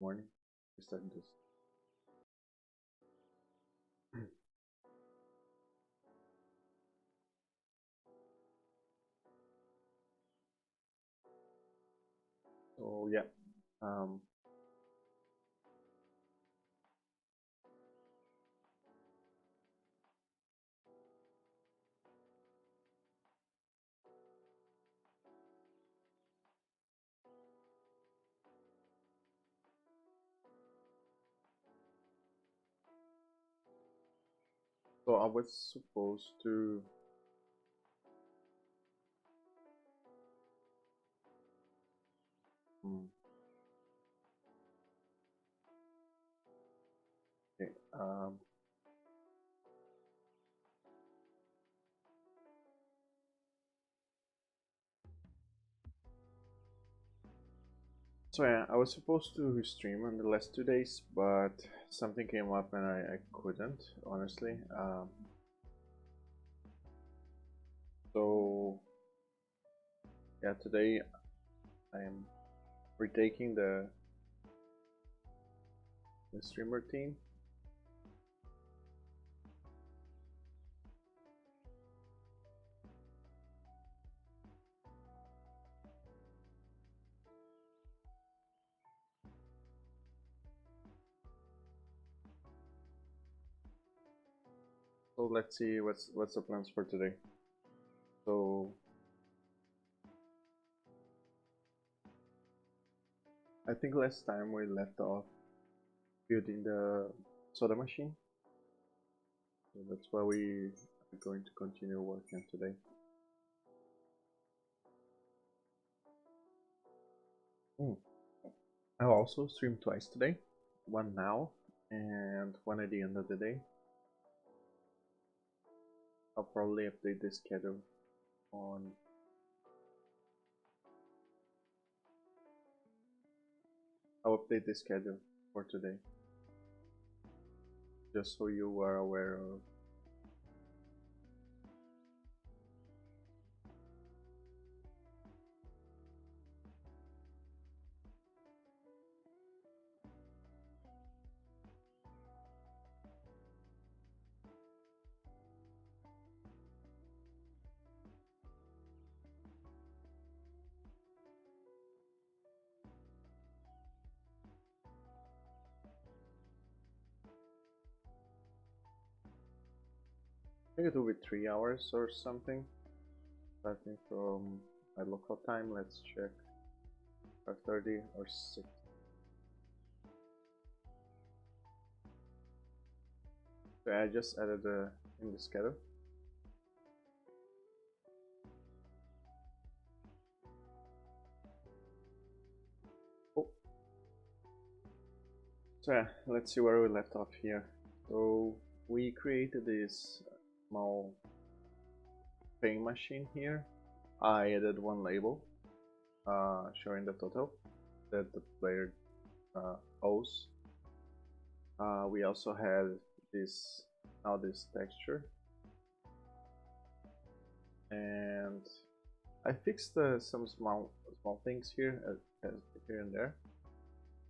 Morning. We start this. So yeah. Um, so I was supposed to. Hmm, okay. So yeah, I was supposed to stream on the last 2 days, but something came up and I couldn't, honestly. So yeah, today I am retaking the stream routine. So let's see what's the plans for today. So I think last time we left off building the soda machine. So that's why we are going to continue working today. Hmm. I'll also stream twice today, one now and one at the end of the day. I'll probably update the schedule on. I'll update the schedule for today, just so you are aware of. I think it will be 3 hours or something, starting from my local time. Let's check. 5:30 or 6. So I just added in the schedule. Oh. So yeah, let's see where we left off here. So we created this small paying machine here. I added one label showing the total that the player owes. We also had this texture, and I fixed some small things here here and there.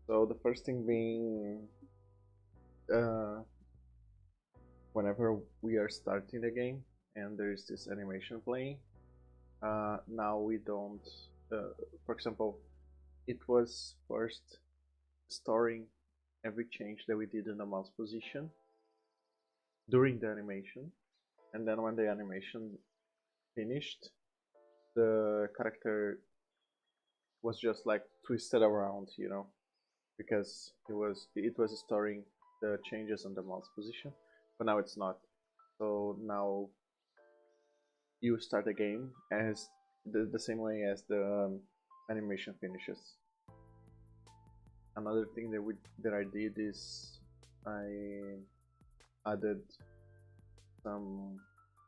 So the first thing being, whenever we are starting the game and there is this animation playing, now we don't. For example, it was first storing every change that we did in the mouse position during the animation, and then when the animation finished, the character was just like twisted around, because it was storing the changes on the mouse position, but now it's not. So now you start the game as the same way as the animation finishes. Another thing that I did is I added some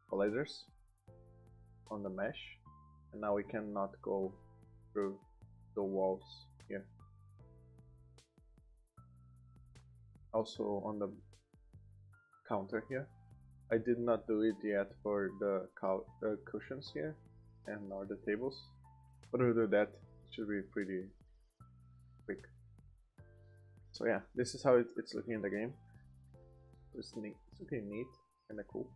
colliders on the mesh, and now we cannot go through the walls here. Also on the counter here, I did not do it yet for the cushions here and or the tables, but we'll do that. It should be pretty quick. So yeah, this is how it's looking in the game. It's neat. It's okay, neat, kinda cool.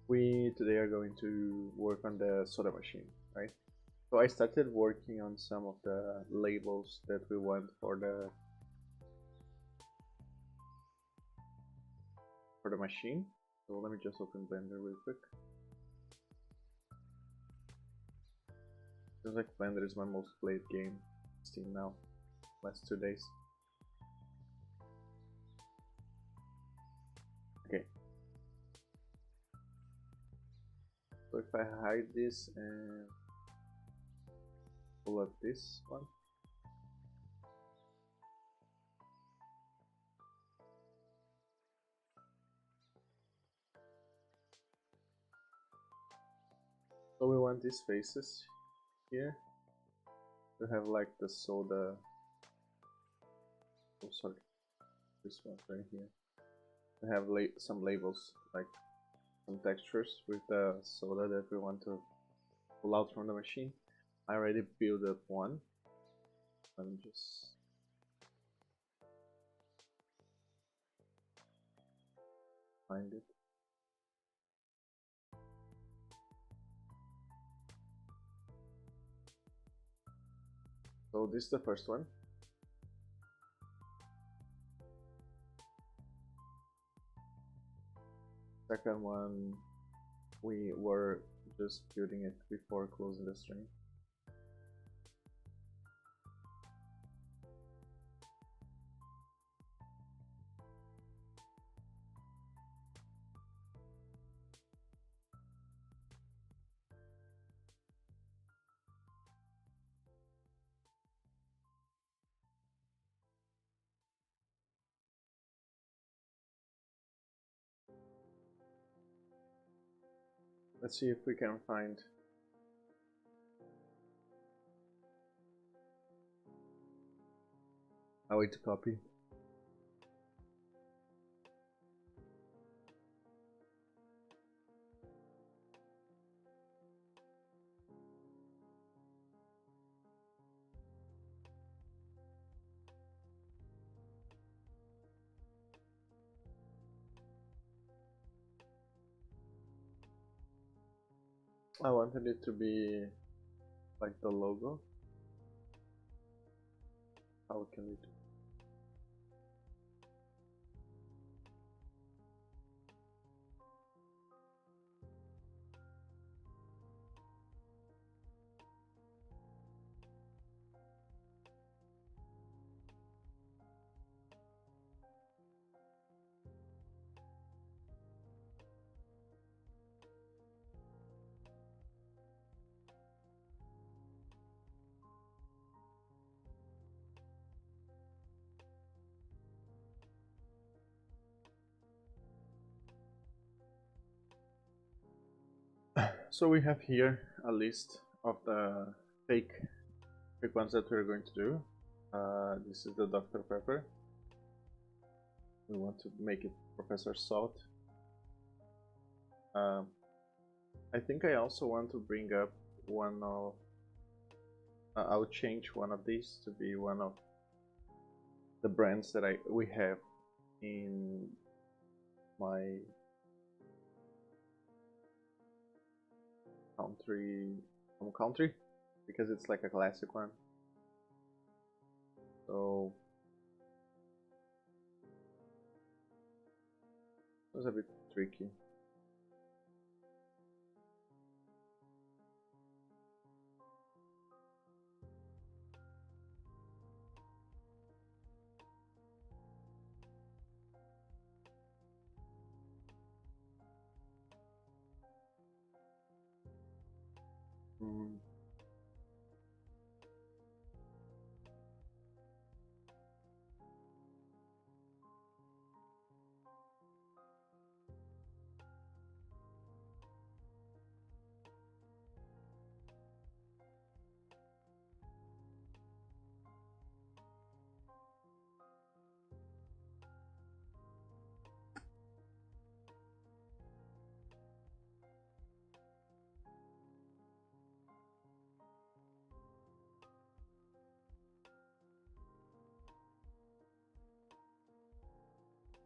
We today are going to work on the soda machine, right? So I started working on some of the labels that we want for the machine. So let me just open Blender real quick. Seems like Blender is my most played game on Steam now, last 2 days. Okay. So if I hide this and pull up this one. So we want these faces here to have like the soda. Oh, sorry, this one right here. To have some labels, like some textures with the soda that we want to pull out from the machine. I already built up one. Let me just find it. So this is the first one. Second one, we were just building it before closing the stream. Let's see if we can find a way to copy. I wanted it to be like the logo. How can we do? So we have here a list of the fake ones that we're going to do. This is the Dr. Pepper. We want to make it Professor Salt. I think I also want to bring up one of... I'll change one of these to be one of the brands that we have in my home country, because it's like a classic one. So it was a bit tricky.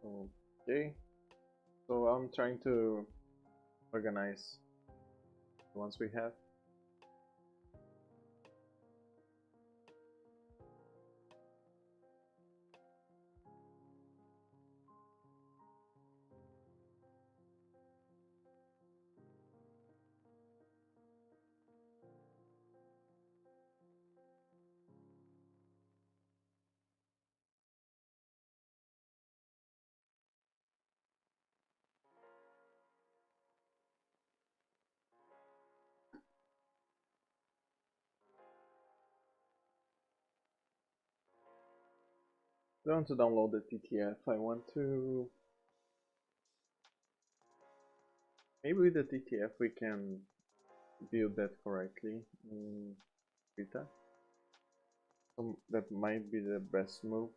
Okay, so I'm trying to organize the ones we have. I want to download the TTF. I want to. Maybe with the TTF we can build that correctly in Vita. That might be the best move.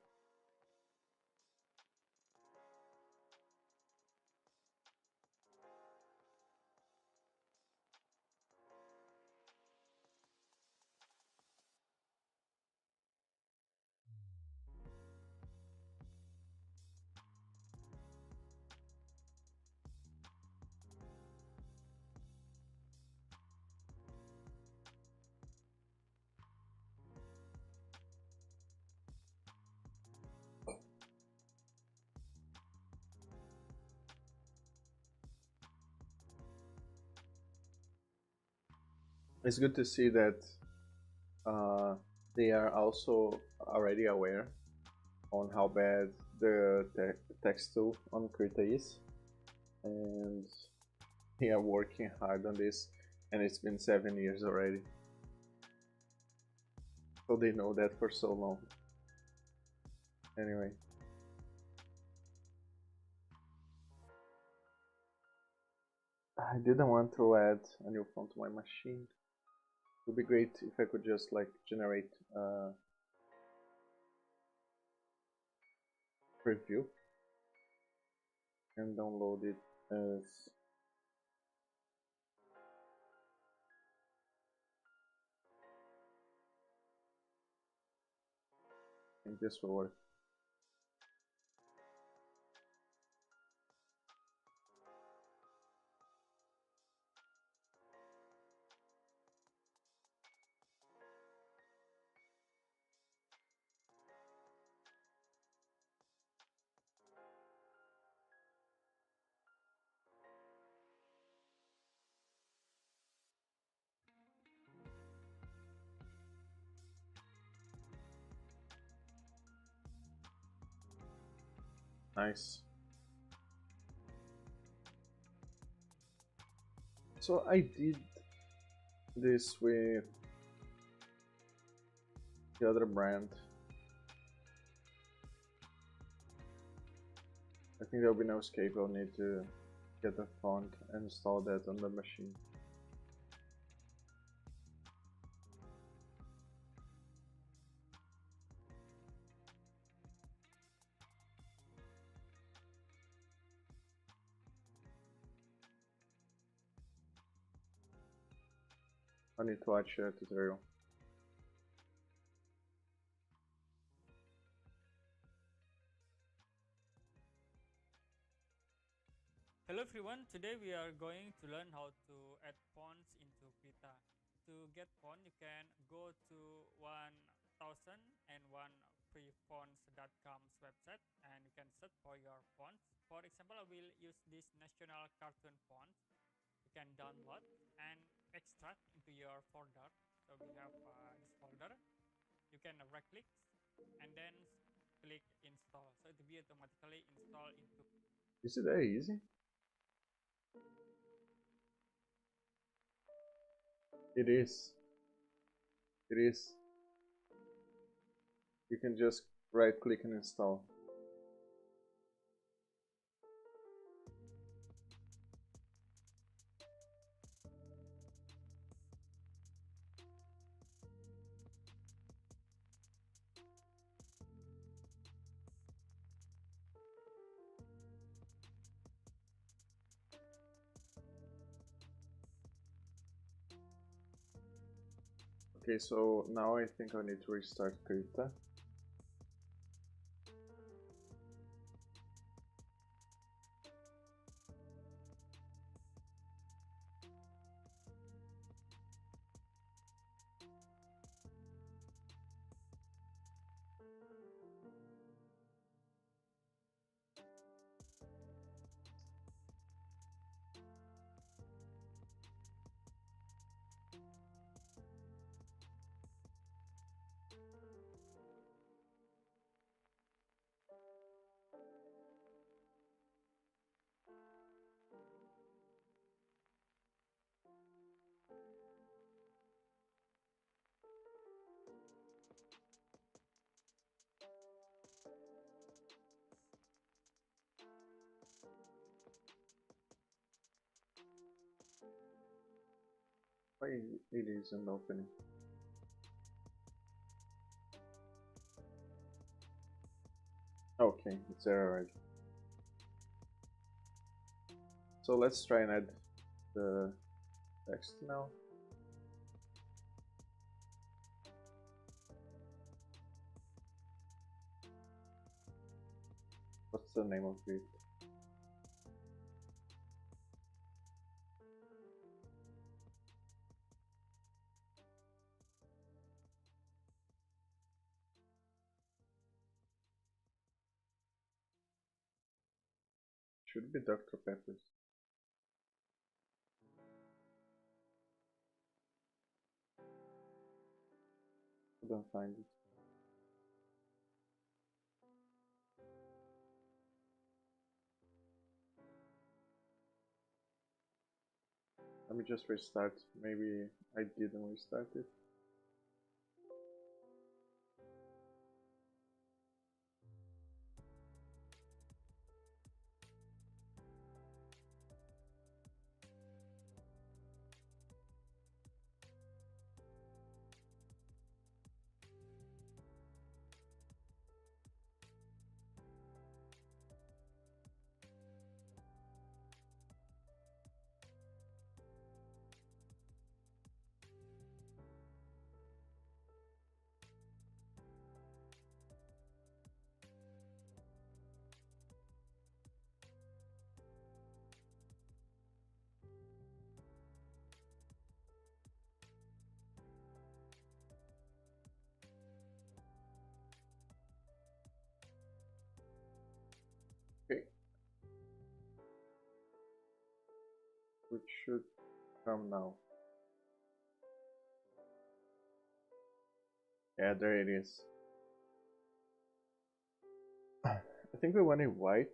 It's good to see that they are also already aware on how bad the text tool on Krita is, and they are working hard on this, and it's been 7 years already, so they know that for so long. Anyway, I didn't want to add a new font to my machine. It would be great if I could just like generate a preview and download it as and this will work. Nice. So I did this with the other brand. I think there will be no escape. I'll need to get the font and install that on the machine. I need to watch a tutorial. Hello everyone, today we are going to learn how to add fonts into Krita. To get font, you can go to 1001freefonts.com's website and you can search for your fonts. For example, I will use this national cartoon font. You can download and extract into your folder. So we have this folder. You can right click and then click install. So it will be automatically installed into. Is it that easy? It is. It is. You can just right click and install. Okay, so now I think I need to restart Krita. Why it isn't opening? Okay, it's there already. So let's try and add the text now. What's the name of it? Should be Dr. Pepper's. I don't find it. Let me just restart. Maybe I didn't restart it. Okay. Which should come now. Yeah, there it is. I think we want it white.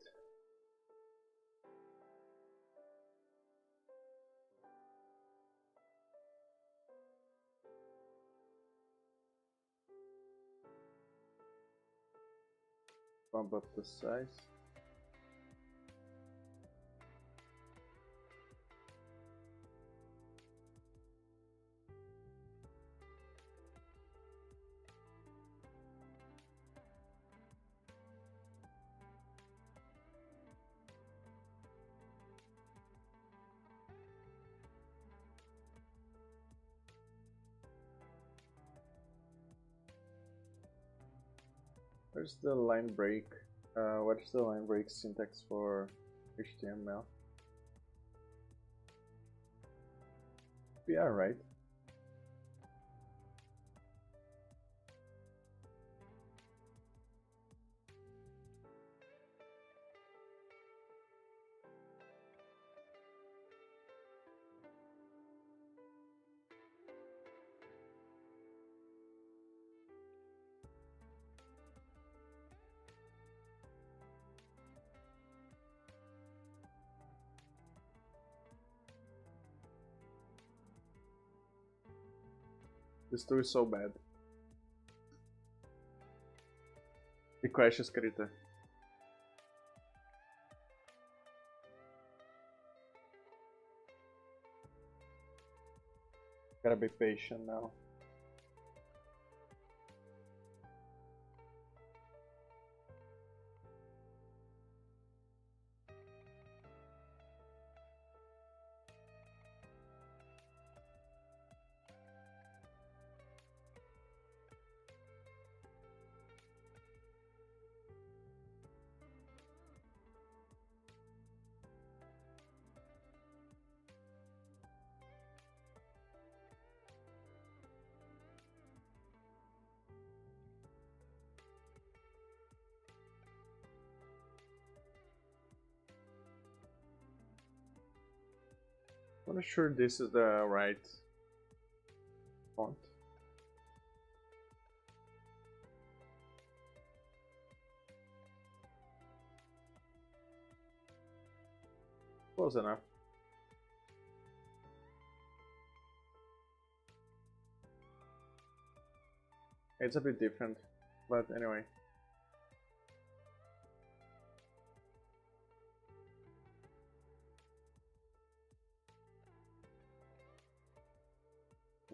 Bump up the size. Where's the line break? What is the line break syntax for HTML? Yeah, right. This tool is so bad. It crashes escrita. Gotta be patient now. I'm not sure this is the right font. Close enough. It's a bit different, but anyway.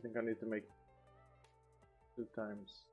think I need to make 2 times.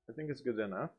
I think it's good enough.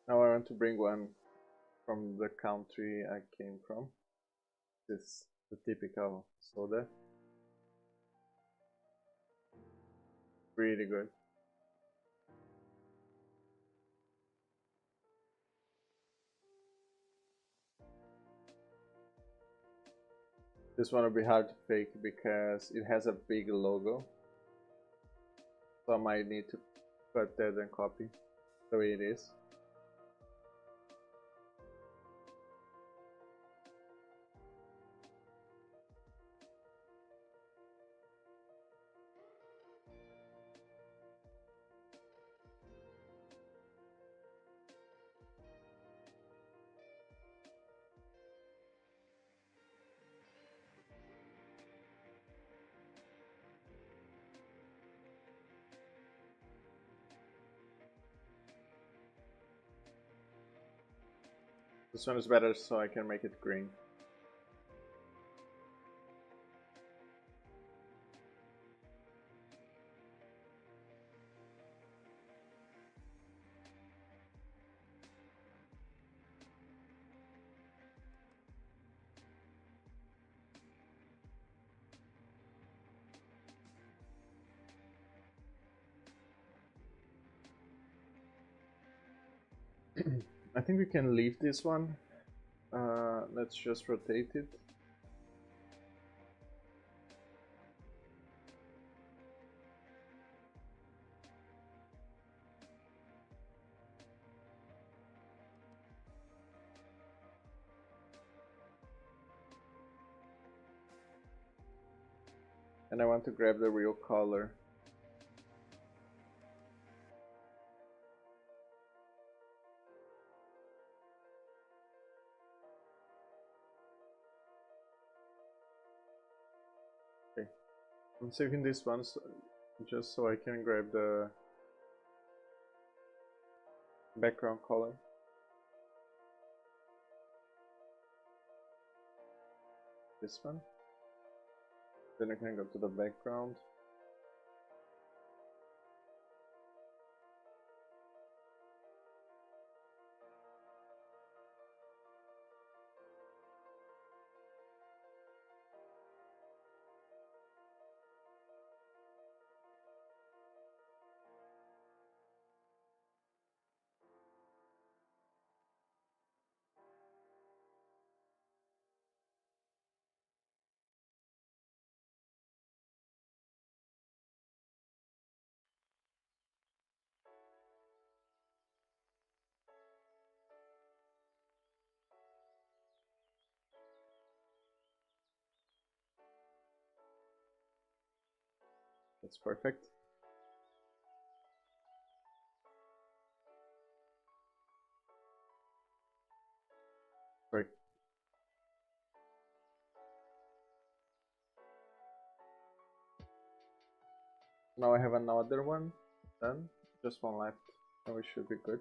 Now I want to bring one from the country I came from. This the typical soda. Really good. This one will be hard to fake because it has a big logo. So I might need to cut that and copy the way it is. This one is better so I can make it green. I think we can leave this one. Let's just rotate it. And I want to grab the real color. Okay, I'm saving this one just so I can grab the background color. This one. Then I can go to the background. That's perfect. Great. Now I have another one done. Just one left, and we should be good.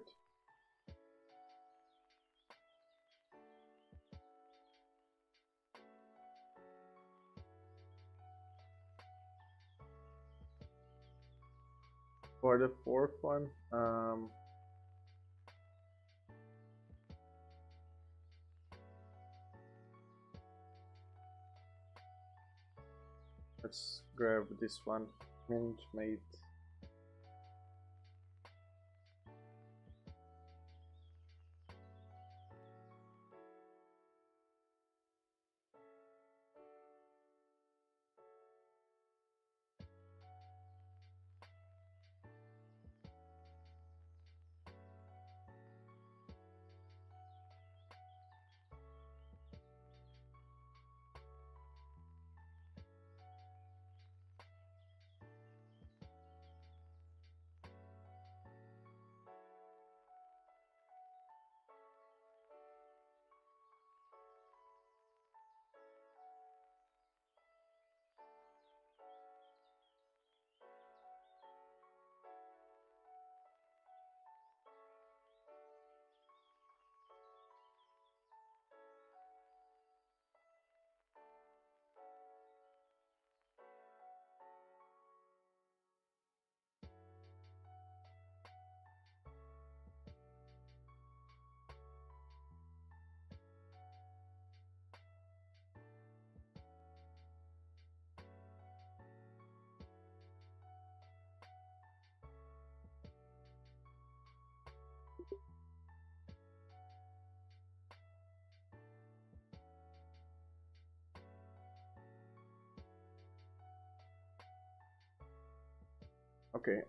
For the fourth one, let's grab this one, Mint Mate. Okay,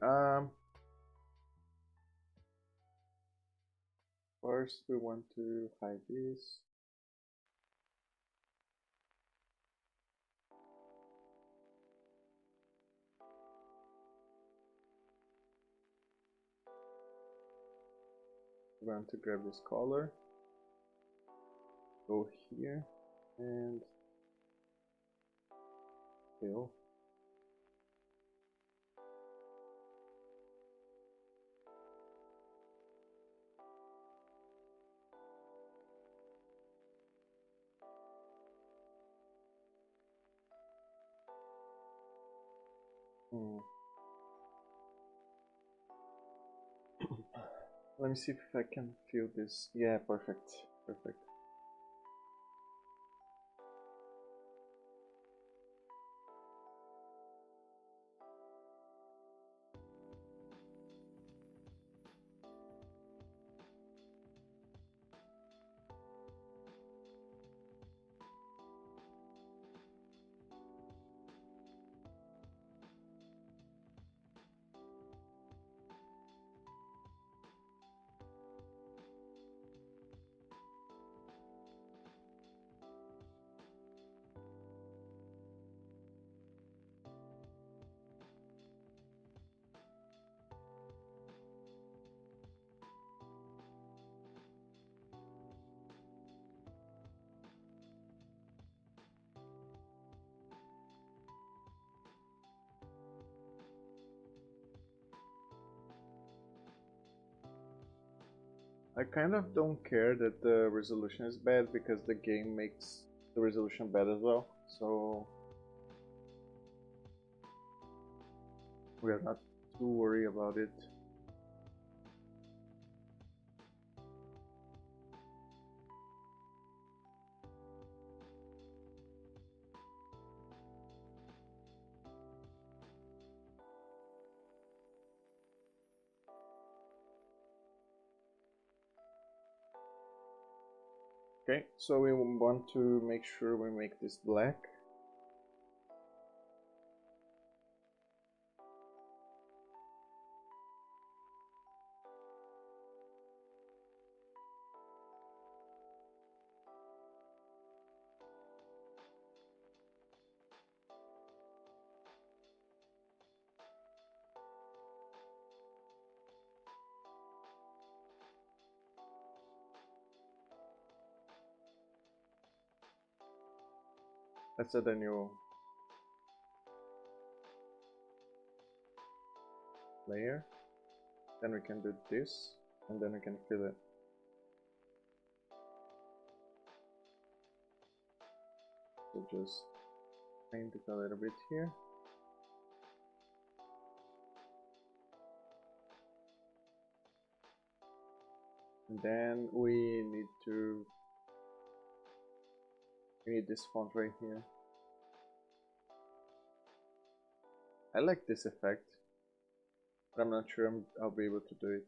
first we want to hide this. We're going to grab this color, go here, and fill. Let me see if I can fill this. Yeah, perfect, perfect. I kind of don't care that the resolution is bad because the game makes the resolution bad as well, so we are not too worried about it. Okay, so we want to make sure we make this black. Let's add a new layer. Then we can do this, and then we can fill it. So just paint it a little bit here. And then we need this font right here. I like this effect, but I'm not sure I'll be able to do it.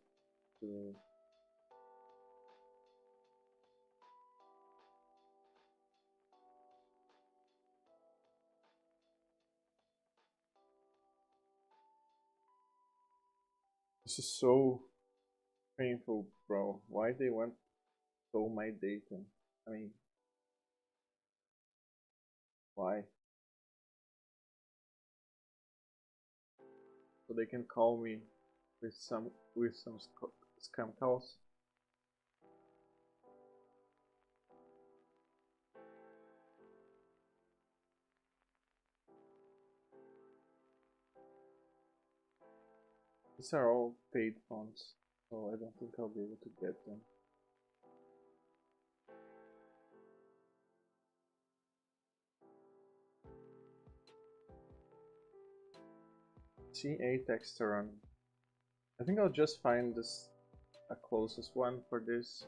This is so painful, bro. Why they want all my data? I mean, why? So they can call me with some scam calls. These are all paid fonts, so I don't think I'll be able to get them. C8 Exteron. I think I'll just find this a closest one for this.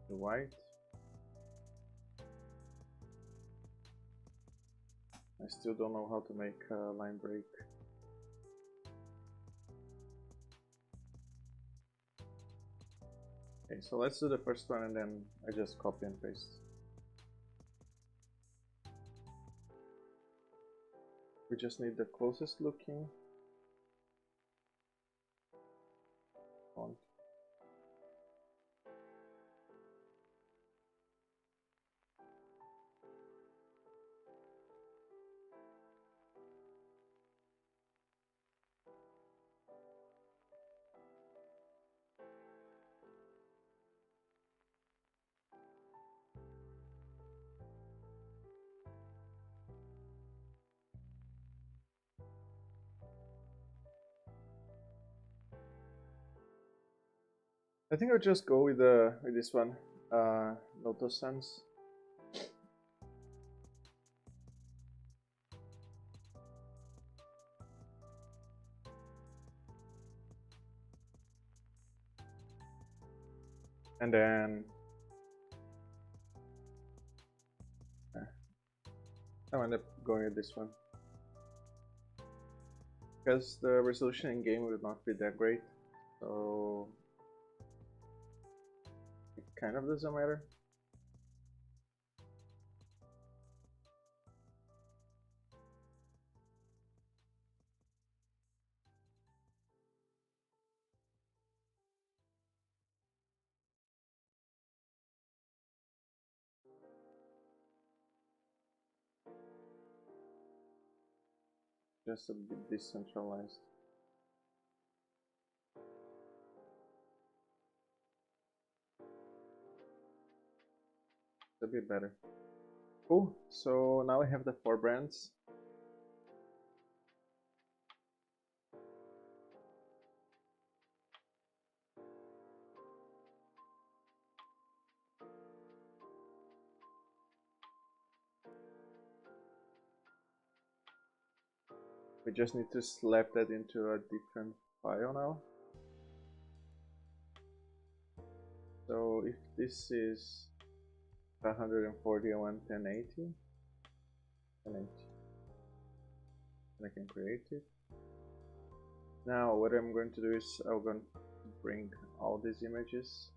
The white. I still don't know how to make a line break. Okay, so let's do the first one and then I just copy and paste. We just need the closest looking font. I think I'll just go with this one, Lotus Sans. And then I'll end up going with this one. Because the resolution in game would not be that great, so it kind of doesn't matter. Just a bit decentralized. That'd be better. Cool, so now we have the 4 brands. We just need to slap that into a different file now. So if this is 140 and 1080, and I can create it. Now what I'm going to do is I'm going to bring all these images.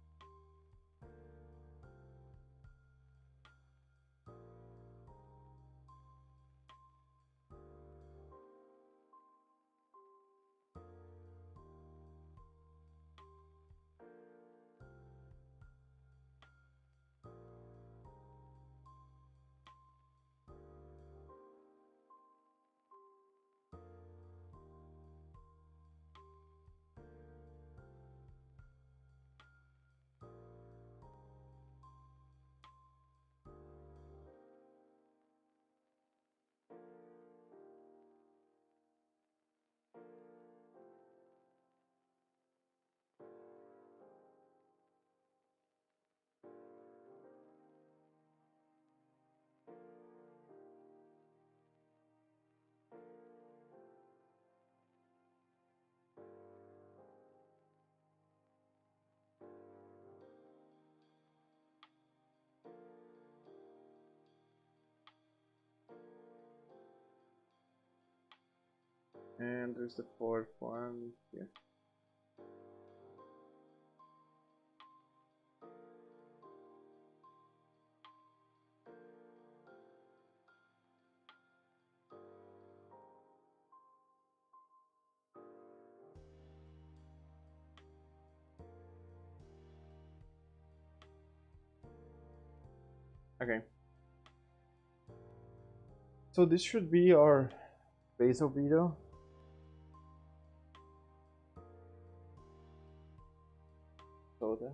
And there's the fourth one here. Okay. So this should be our basil video. Soda.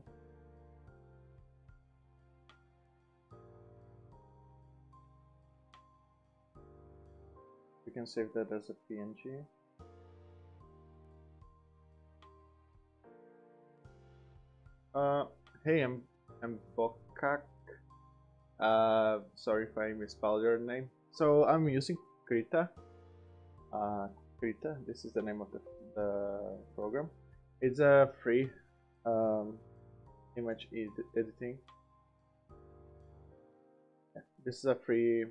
We can save that as a PNG. Hey, I'm Bokak. Sorry if I misspelled your name. So I'm using Krita. Krita. This is the name of the program. It's a free image editing. Yeah, this is a free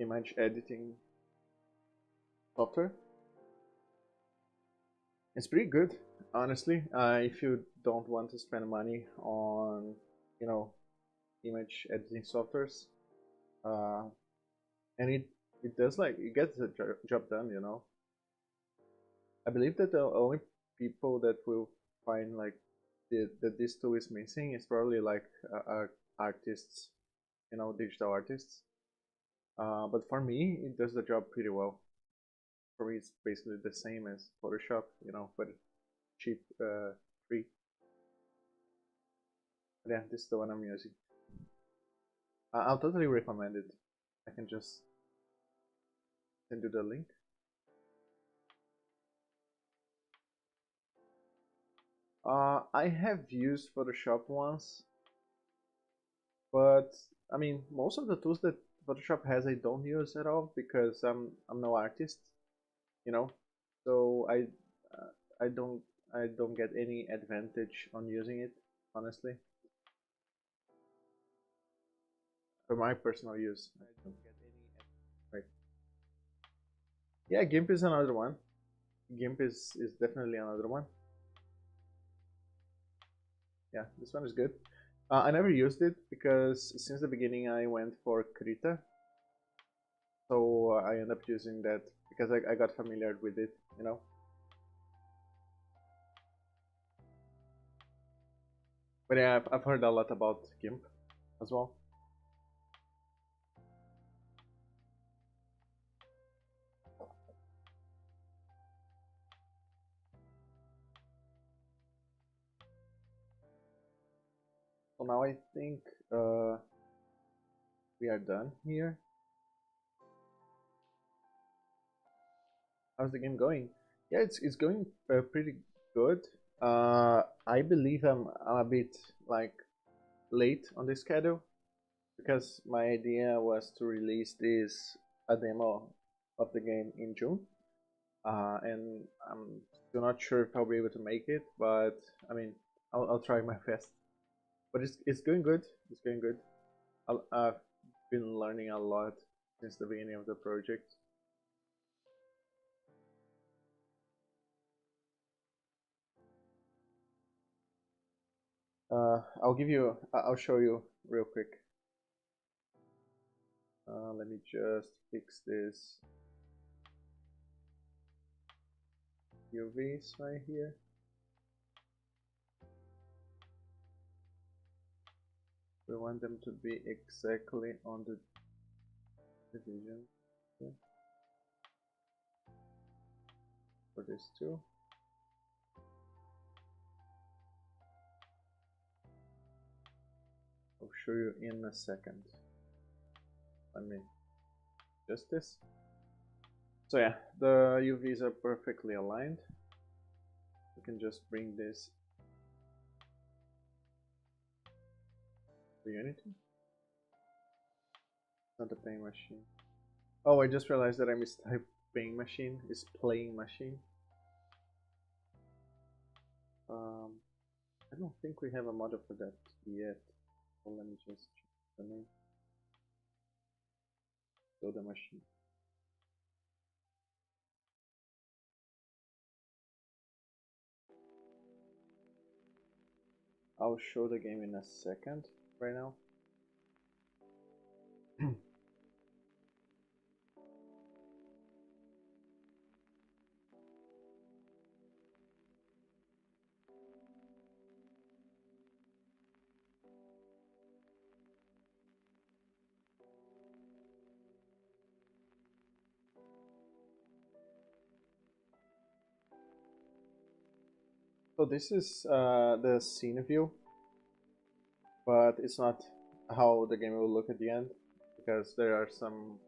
image editing software. It's pretty good, honestly. If you don't want to spend money on, you know, image editing softwares, and it does, like, it gets the job done, you know. I believe that the only people that will find like that this tool is missing is probably like artists, you know, digital artists. But for me, it does the job pretty well. For me, it's basically the same as Photoshop, you know, but cheap, free. But yeah, this is the one I'm using. I'll totally recommend it. I can just send you the link. I have used Photoshop once, but I mean, most of the tools that Photoshop has, I don't use at all because I'm no artist, you know. So I don't I don't get any advantage on using it, honestly. For my personal use, I don't get any. Right? Yeah, GIMP is another one. GIMP is definitely another one. Yeah, this one is good. I never used it because since the beginning I went for Krita, so I end up using that because I got familiar with it, you know. But yeah, I've heard a lot about GIMP as well. So now I think we are done here. How's the game going? Yeah, it's going pretty good. I believe I'm a bit like late on the schedule because my idea was to release this a demo of the game in June, and I'm still not sure if I'll be able to make it, but I mean I'll try my best. But it's going good. It's going good. I've been learning a lot since the beginning of the project. I'll show you real quick. Let me just fix this UVs right here. We want them to be exactly on the division here for this too. I'll show you in a second. Let me adjust this. So yeah, the UVs are perfectly aligned. We can just bring this to Unity. Not a playing machine. Oh, I just realized that I mistyped playing machine. It's playing machine. I don't think we have a model for that yet. So let me just check the name. So the machine. I'll show the game in a second right now. So this is the scene view, but it's not how the game will look at the end, because there are some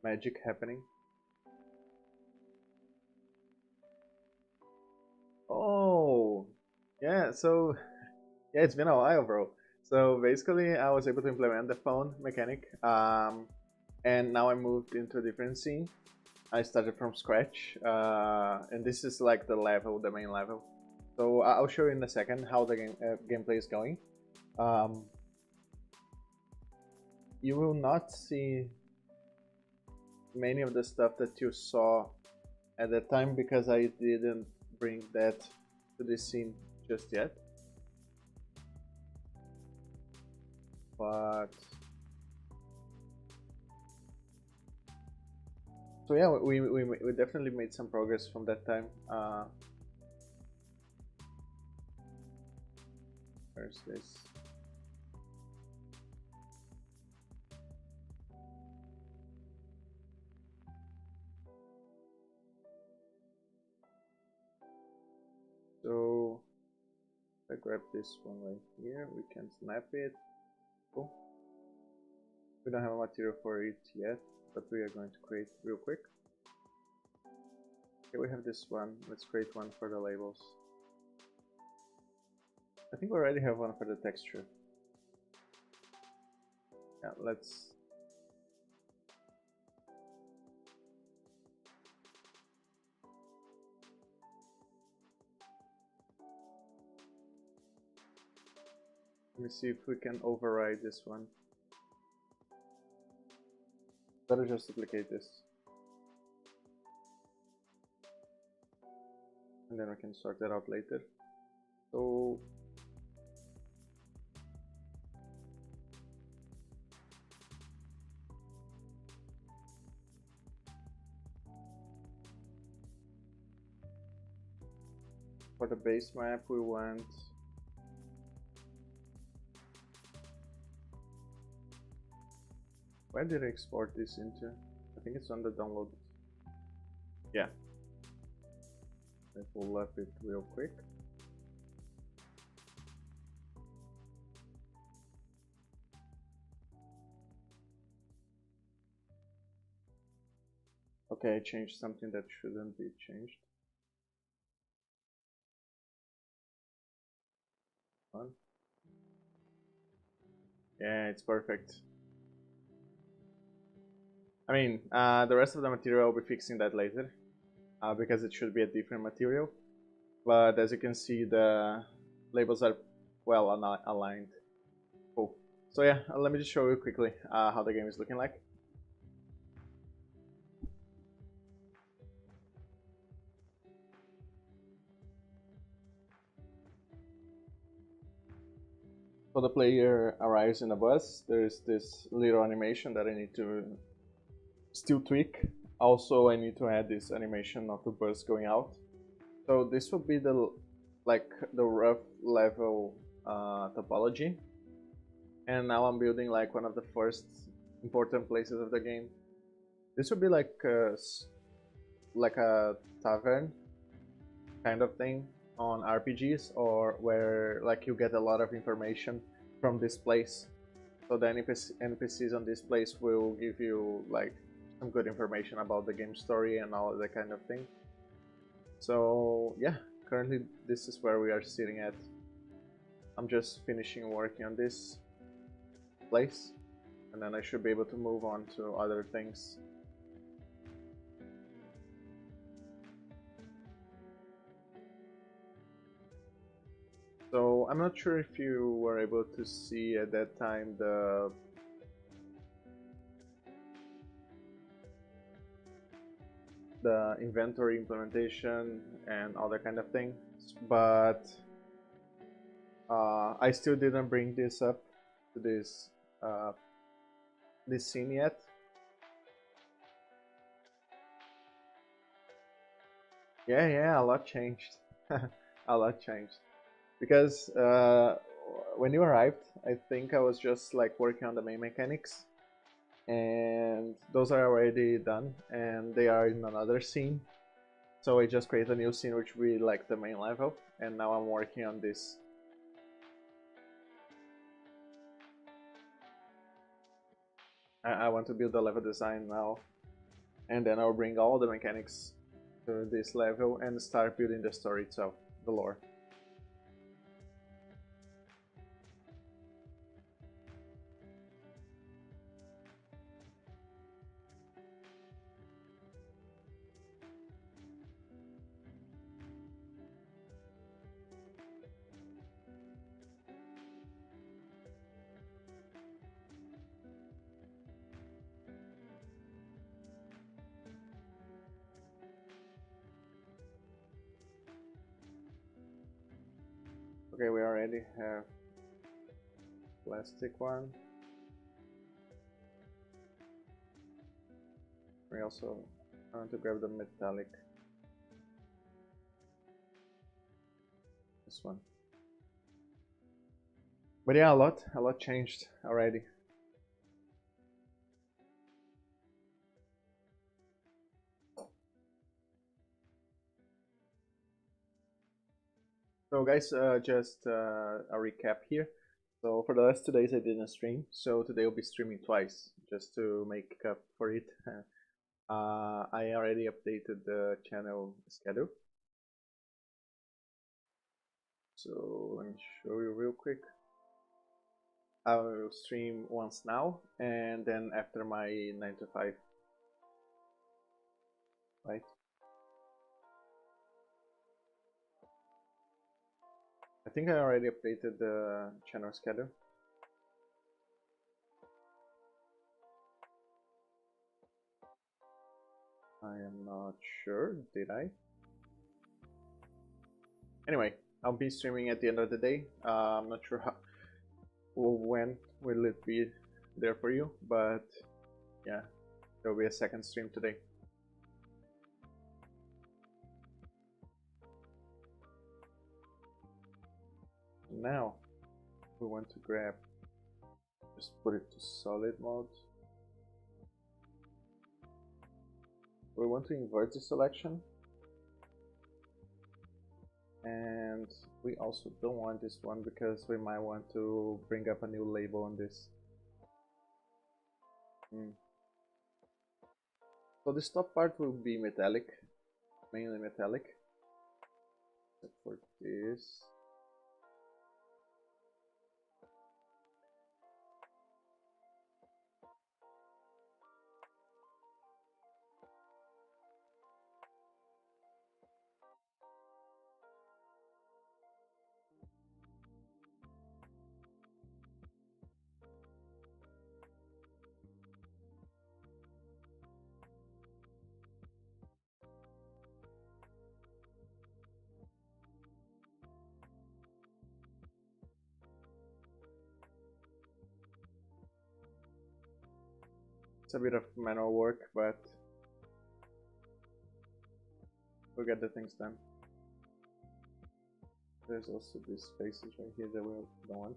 magic happening. Oh, yeah, so yeah, it's been a while, bro. So basically, I was able to implement the phone mechanic, and now I moved into a different scene. I started from scratch, and this is like the level, the main level. So I'll show you in a second how the gameplay is going. You will not see many of the stuff that you saw at that time because I didn't bring that to this scene just yet. But so yeah, we definitely made some progress from that time. Where's this? So if I grab this one right here, we can snap it. Cool. We don't have a material for it yet, but we are going to create real quick. Okay, we have this one. Let's create one for the labels. I think we already have one for the texture. Yeah, let's... Let me see if we can override this one. Better just duplicate this. And then we can sort that out later. So for the base map we want where did I export this into? I think it's on the download. Yeah. Let's pull up it real quick. Okay, I changed something that shouldn't be changed. One. Yeah, it's perfect. I mean, the rest of the material I'll be fixing that later, because it should be a different material. But as you can see, the labels are well aligned. Cool. So yeah, let me just show you quickly how the game is looking like. So the player arrives in a bus. There's this little animation that I need to still tweak. Also, I need to add this animation of the bus going out. So this will be the rough level topology. And now I'm building like one of the first important places of the game. This would be like a tavern kind of thing on RPGs, or where like you get a lot of information from this place. So the NPCs on this place will give you like some good information about the game story and all that kind of thing. So yeah, currently this is where we are sitting at. I'm just finishing working on this place, and then I should be able to move on to other things. So I'm not sure if you were able to see at that time the inventory implementation and all that kind of thing, but I still didn't bring this up to this scene yet. Yeah, a lot changed. A lot changed. Because when you arrived, I think I was just like working on the main mechanics, and those are already done, and they are in another scene. So I just created a new scene which will be like the main level, and now I'm working on this. I want to build the level design now, and then I'll bring all the mechanics to this level and start building the story itself, the lore. Okay, we already have plastic one. We also want to grab the metallic. This one. But yeah, a lot changed already. So guys, just a recap here. So for the last 2 days I didn't stream, so today I'll be streaming twice, just to make up for it. I already updated the channel schedule. So let me show you real quick. I will stream once now, and then after my 9 to 5. Right? I think I already updated the channel schedule. I am not sure, did I? Anyway, I'll be streaming at the end of the day. I'm not sure when will it be there for you, but yeah, there will be a second stream today. Now we want to grab, just put it to solid mode. We want to invert the selection, and we also don't want this one because we might want to bring up a new label on this. So this top part will be metallic, mainly metallic, except for this. It's a bit of manual work, but we'll get the things done. There's also these spaces right here that we don't want.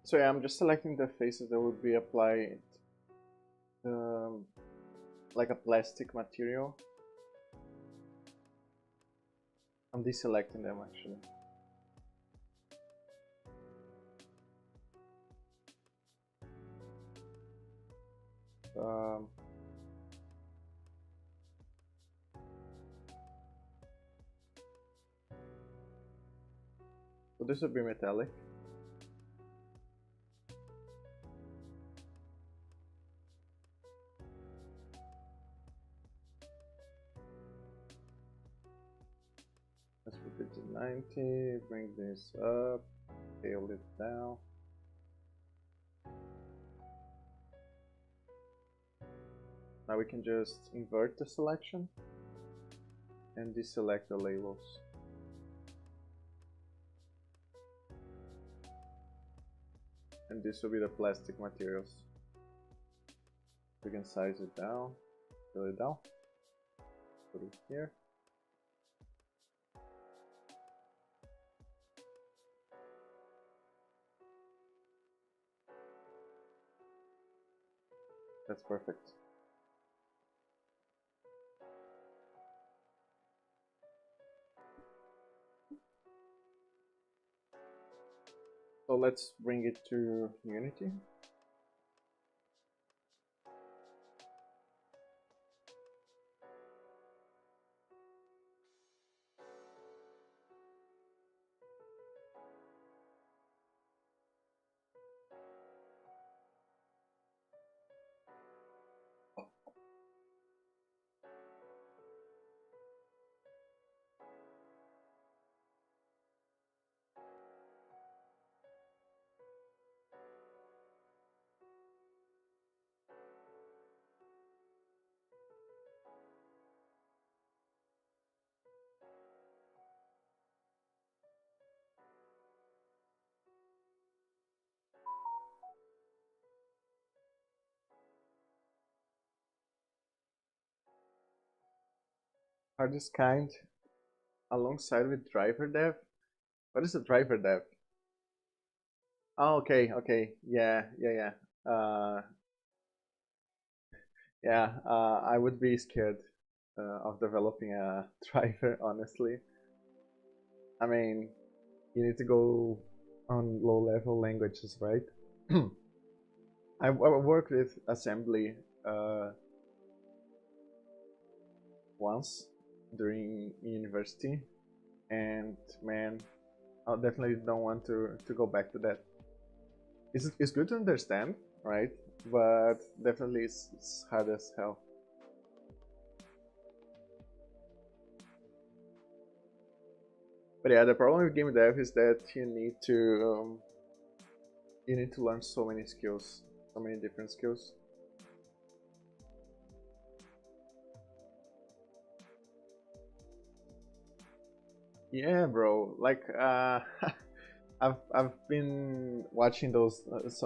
So yeah, I'm just selecting the faces that would be applied like a plastic material. I'm deselecting them actually. Um, so this would be metallic. Let's put it to 90, bring this up, scale it down. Now we can just invert the selection and deselect the labels. And this will be the plastic materials. We can size it down, fill it down, put it here. That's perfect. So let's bring it to Unity. Hardest kind alongside with driver dev. What is a driver dev? Oh, okay, okay, yeah. I would be scared of developing a driver, honestly. I mean, you need to go on low-level languages, right? I worked with assembly once during university, and man, I definitely don't want to go back to that. It's good to understand, right? But definitely it's hard as hell. But yeah, the problem with game dev is that you need to learn so many skills, so many different skills. Yeah, bro. Like, I've been watching those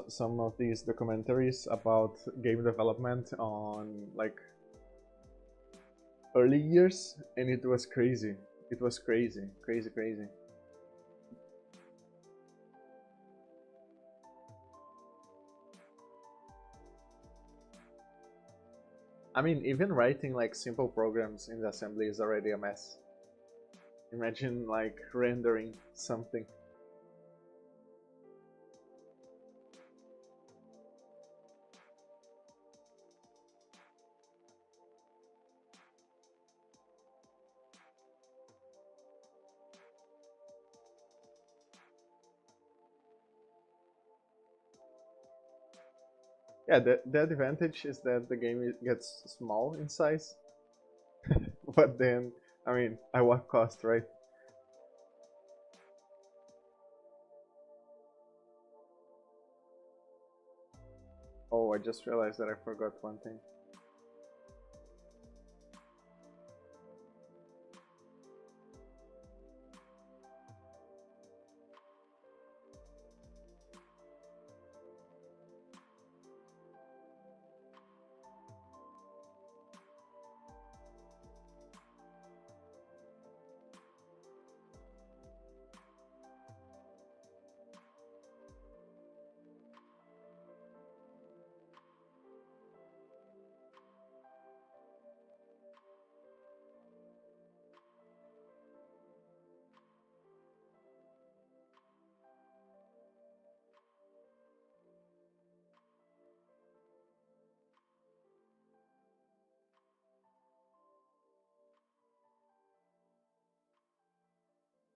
some of these documentaries about game development on like early years, and it was crazy. It was crazy, crazy, crazy. I mean, even writing like simple programs in the assembly is already a mess. Imagine like rendering something. Yeah, the advantage is that the game gets small in size, but then, I mean, at what cost, right? Oh, I just realized that I forgot one thing.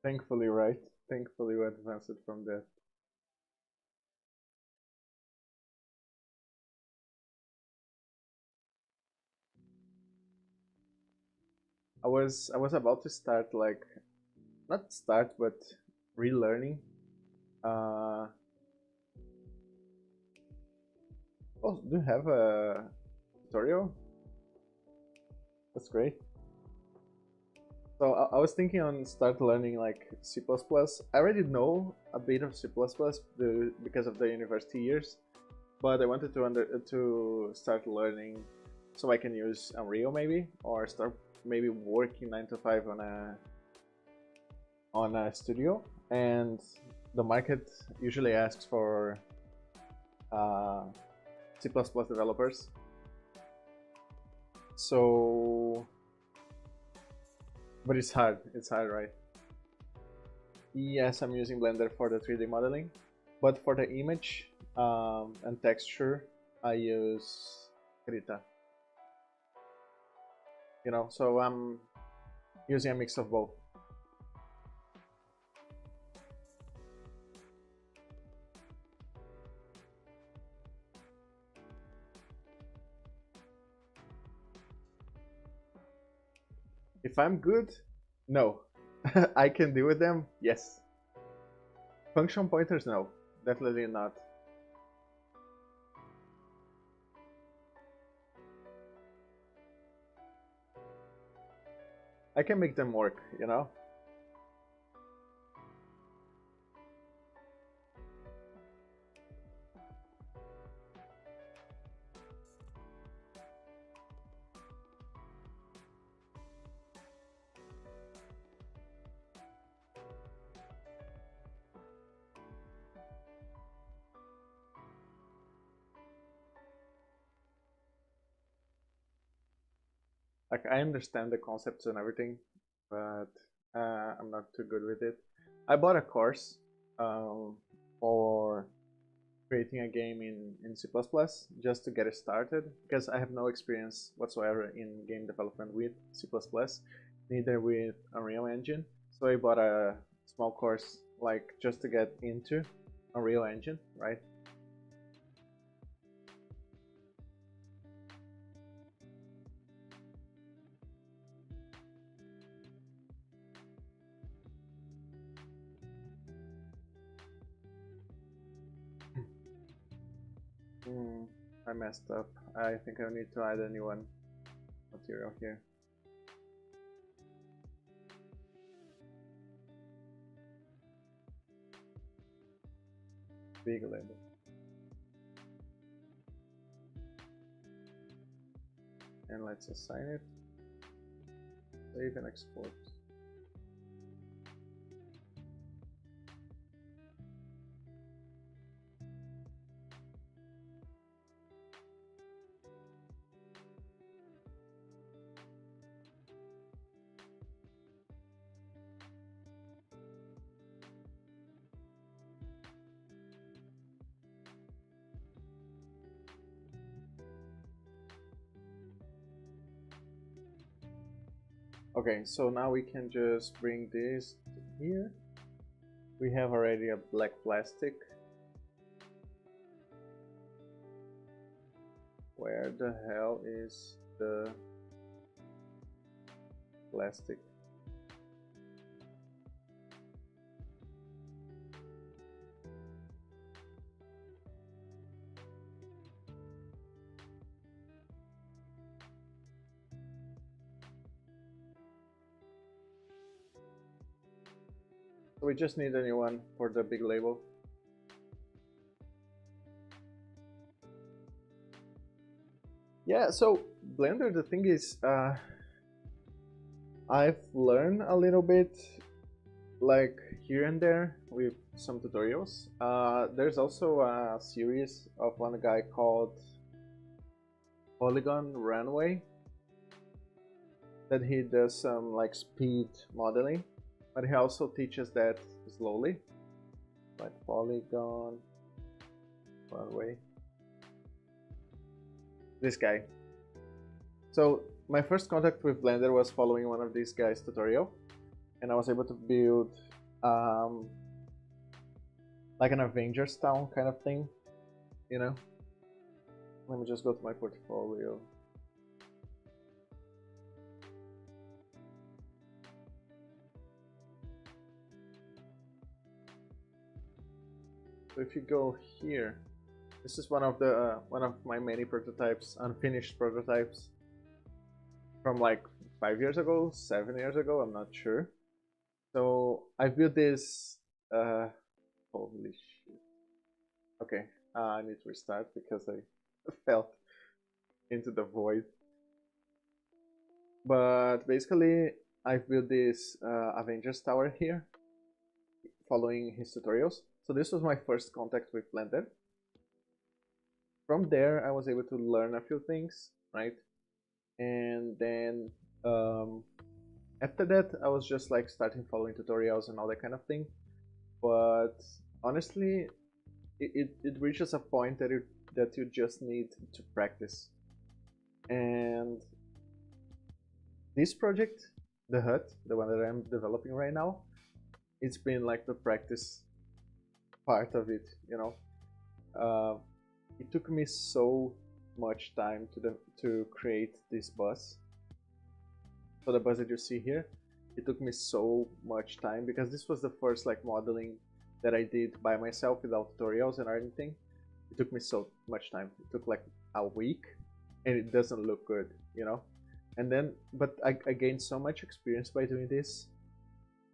Thankfully, right? Thankfully, we advanced from that. I was about to start, like, not start, but relearning. Uh, oh, do you have a tutorial? That's great. So I was thinking on start learning like C++. I already know a bit of C++ because of the university years, but I wanted to start learning so I can use Unreal maybe, or start maybe working 9 to 5 on a studio. And the market usually asks for uh, C++ developers. So, but it's hard. It's hard, right? Yes, I'm using Blender for the 3D modeling, but for the image and texture, I use Krita. So I'm using a mix of both. If I'm good, no. I can deal with them, yes. Function pointers, no. Definitely not. I can make them work, you know? Like, I understand the concepts and everything, but I'm not too good with it. I bought a course for creating a game in C++ just to get it started, because I have no experience whatsoever in game development with C++, neither with Unreal Engine. So I bought a small course, like, just to get into Unreal Engine, right? Hmm, I messed up. I think I need to add a new one material here. Big label. And let's assign it. Save and export. Okay, so now we can just bring this here. We have already a black plastic. Where the hell is the plastic? So we just need a new one for the big label. Yeah, so Blender, the thing is, I've learned a little bit, like, here and there with some tutorials. There's also a series of one guy called Polygon Runway that he does some like speed modeling, but he also teaches that slowly, like Polygon Runway. This guy. So my first contact with Blender was following one of these guys' tutorial, and I was able to build um, like an Avengers Town kind of thing, you know. Let me just go to my portfolio. So if you go here, this is one of my many prototypes, unfinished prototypes from like 5 years ago, 7 years ago, I'm not sure. So I built this. Holy shit. Okay, I need to restart because I fell into the void. But basically, I built this Avengers Tower here, following his tutorials. So this was my first contact with Blender. From there, I was able to learn a few things, right? And then after that, I was just like starting following tutorials and all that kind of thing. But honestly, it reaches a point that you just need to practice. And this project, the hut, the one that I'm developing right now, it's been like the practice part of it, you know. It took me so much time to create this bus. So the bus that you see here, it took me so much time because this was the first like modeling that I did by myself without tutorials and anything. It took me so much time. It took like a week, and it doesn't look good, you know. And then, but I gained so much experience by doing this,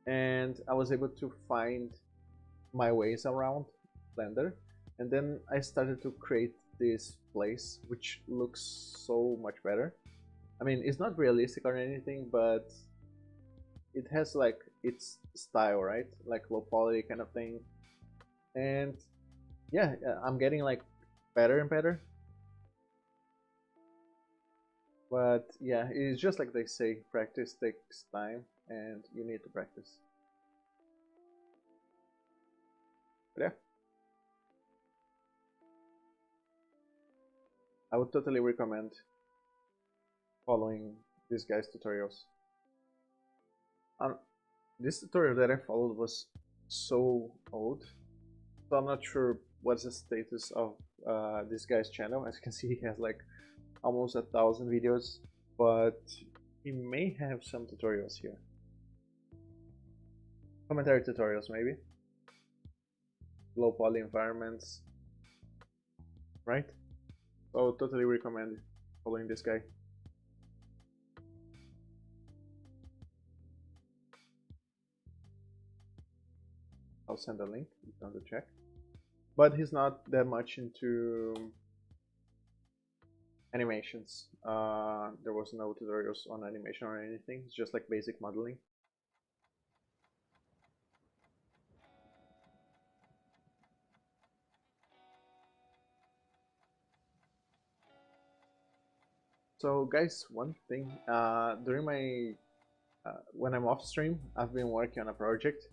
and I was able to find my ways around Blender. And then I started to create this place, which looks so much better. I mean, it's not realistic or anything, but it has like its style, right? Like low quality kind of thing. And yeah, I'm getting like better and better. But yeah, it's just like they say, practice takes time and you need to practice. But yeah, I would totally recommend following this guy's tutorials. This tutorial that I followed was so old, so I'm not sure what's the status of this guy's channel. As you can see, he has like almost 1,000 videos, but he may have some tutorials here. Commentary tutorials, maybe. Low poly environments, right? So totally recommend following this guy. I'll send a link if you want to check. But he's not that much into animations. There was no tutorials on animation or anything. It's just like basic modeling. So guys, one thing, during my when I'm off stream, I've been working on a project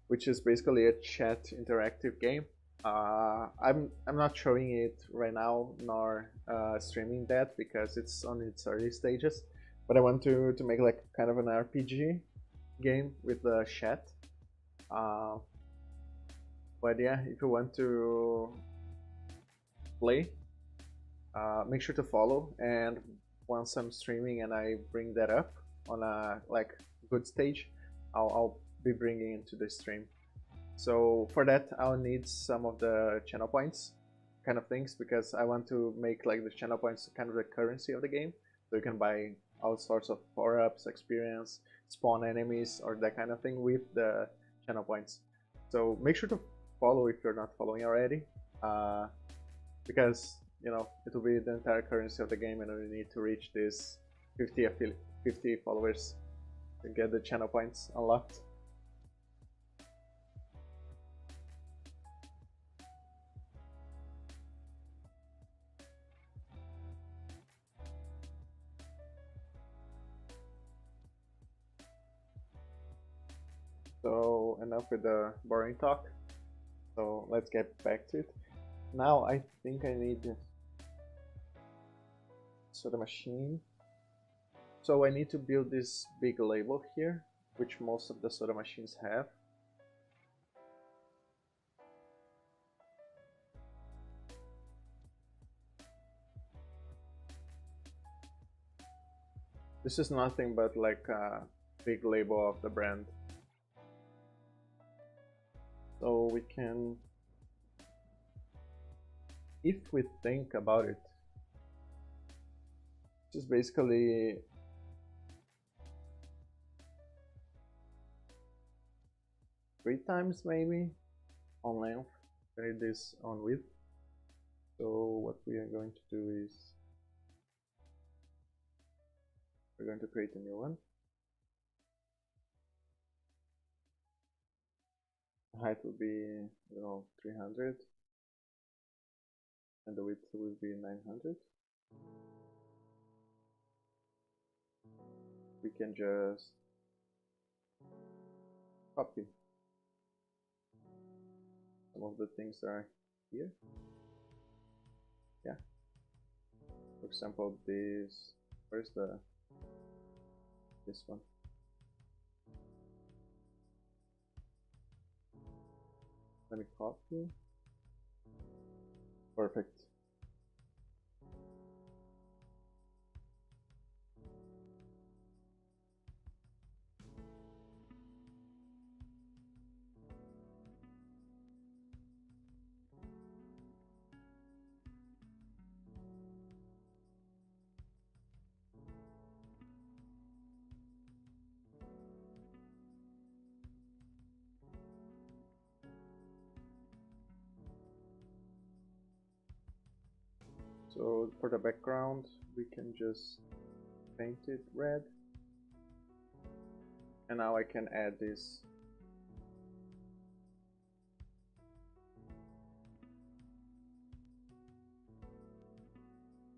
which is basically a chat interactive game. I'm not showing it right now nor streaming that because it's on its early stages, but I want to make like kind of an RPG game with the chat. But yeah, if you want to play, make sure to follow, and once I'm streaming and I bring that up on a like good stage, I'll be bringing into the stream. So for that, I'll need some of the channel points kind of things, because I want to make like the channel points kind of the currency of the game, so you can buy all sorts of power-ups, experience, spawn enemies, or that kind of thing with the channel points. So make sure to follow if you're not following already, because you know it will be the entire currency of the game, and we need to reach this 50 followers to get the channel points unlocked. So enough with the boring talk. So let's get back to it. Now I think I need soda machine. So I need to build this big label here, which most of the soda machines have. This is nothing but like a big label of the brand. So we can, if we think about it, this is basically three times maybe on length, and it is on width. So what we are going to do is we're going to create a new one. The height will be, I don't know, 300, and the width will be 900. We can just copy some of the things that are here. Yeah. For example, this. Where's this one? Let me copy. Perfect. So for the background, we can just paint it red. And now I can add this.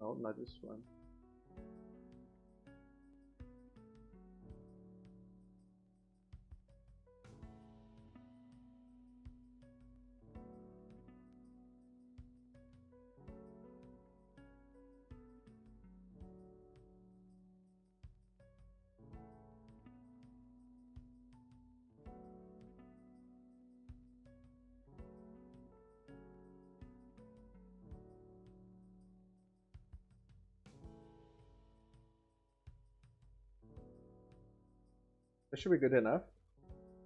No, not this one. That should be good enough.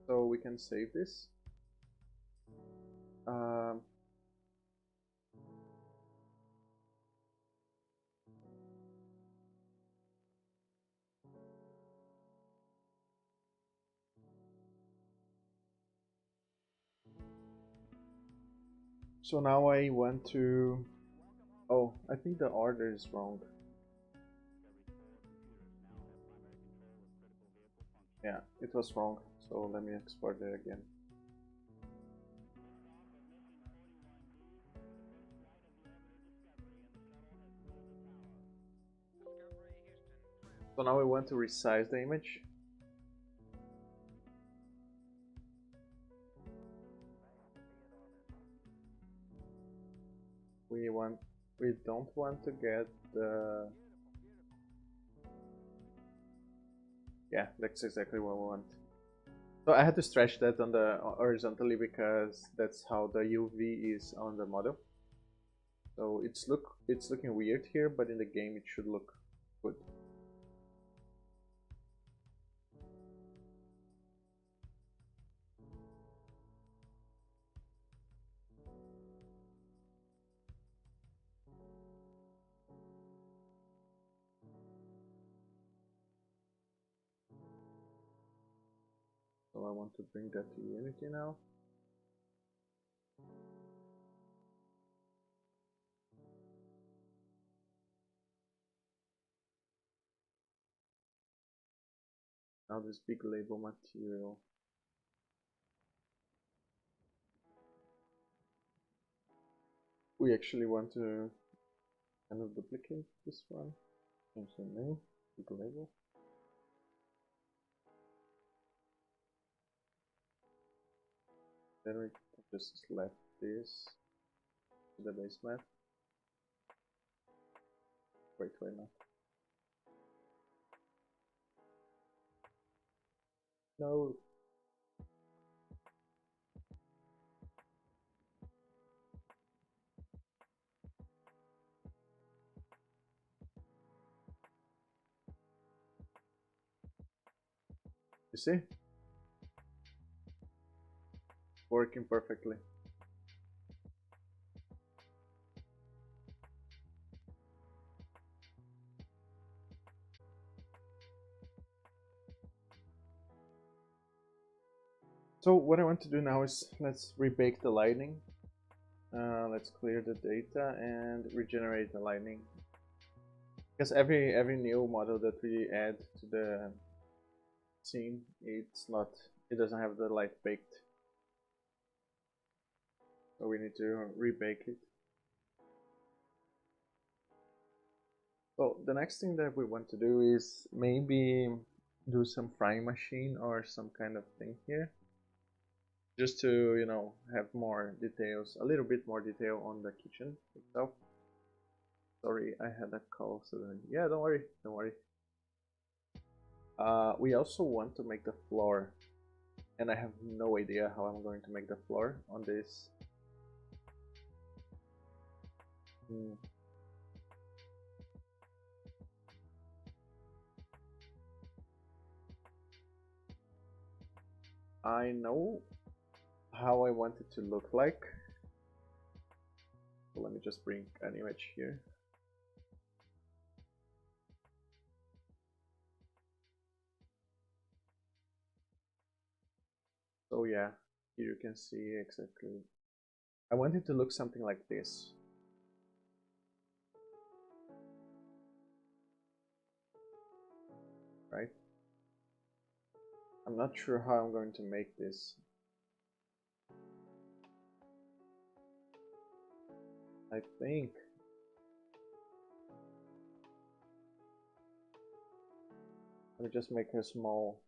So we can save this. So now I want to. Oh, I think the order is wrong. Yeah, it was wrong. So let me export it again. So now we want to resize the image. We don't want to get the. Yeah, that's exactly what we want. So I had to stretch that on the horizontally because that's how the UV is on the model. So it's looking weird here, but in the game it should look good. So I want to bring that to Unity now. Now this big label material. We actually want to kind of duplicate this one. Change the name, big label. Then we just select this to the base map. Wait, why not? No. You see? Working perfectly. So what I want to do now is let's rebake the lightning. Let's clear the data and regenerate the lightning. Because every new model that we add to the scene, it doesn't have the light baked. So we need to rebake it. So the next thing that we want to do is maybe do some frying machine or some kind of thing here. Just to, you know, have more details, a little bit more detail on the kitchen itself. Sorry, I had a call suddenly. Yeah, don't worry, don't worry. We also want to make the floor, and I have no idea how I'm going to make the floor on this. I know how I want it to look like. So let me just bring an image here. So yeah, here you can see exactly. I want it to look something like this. Right? I'm not sure how I'm going to make this. I think let me just make a small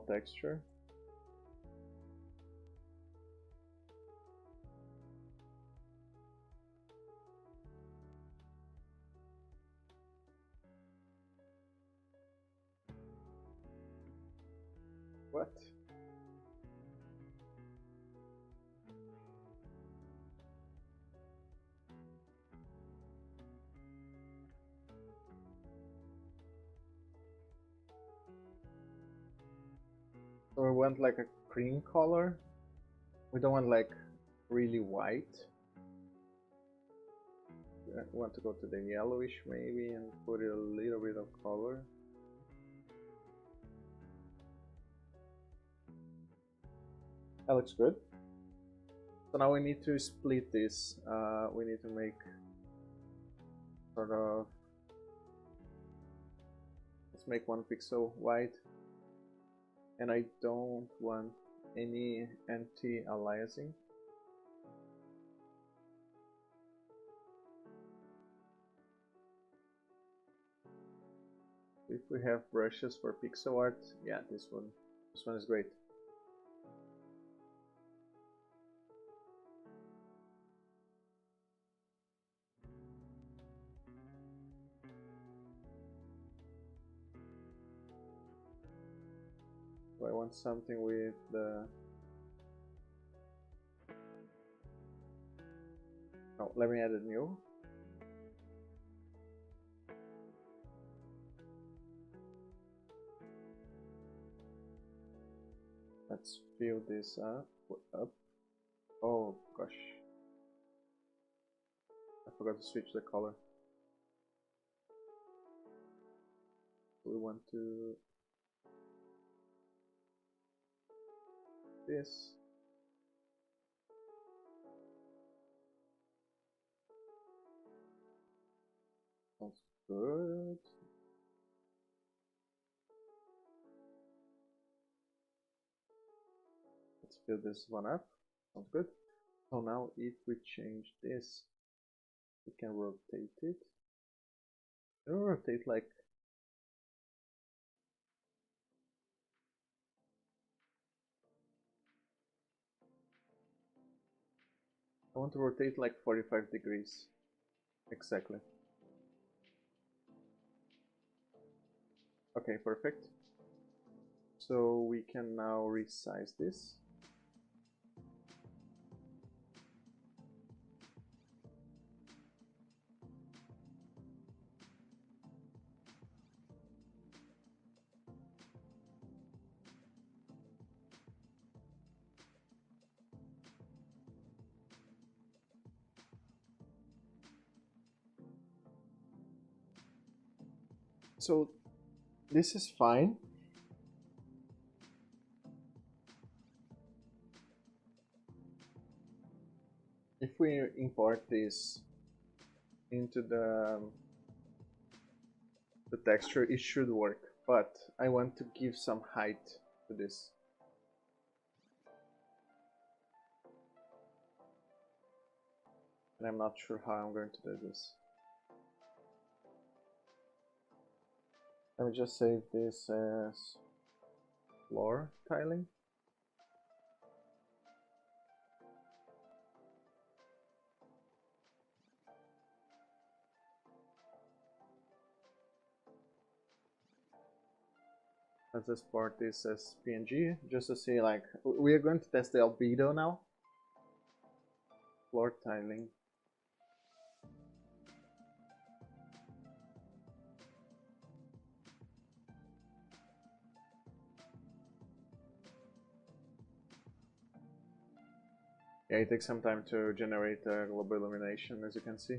texture. What? So we want like a cream color. We don't want like really white. We want to go to the yellowish maybe and put a little bit of color. That looks good. So now we need to split this. We need to make sort of, let's make 1 pixel wide. And I don't want any anti-aliasing. If we have brushes for pixel art, yeah, this one is great. So I want something with the, oh, let me add a new. Let's fill this up. Oh gosh, I forgot to switch the color. We want to this. Sounds good. Let's fill this one up. Sounds good. So now if we change this, we can rotate it. It'll rotate like, I want to rotate like 45 degrees. Exactly. Okay, perfect. So we can now resize this. So this is fine. If we import this into the texture, it should work, but I want to give some height to this. And I'm not sure how I'm going to do this. Let me just save this as floor tiling. Let's export this as PNG just to see, like, we are going to test the albedo now. Floor tiling. Yeah, it takes some time to generate a global illumination, as you can see.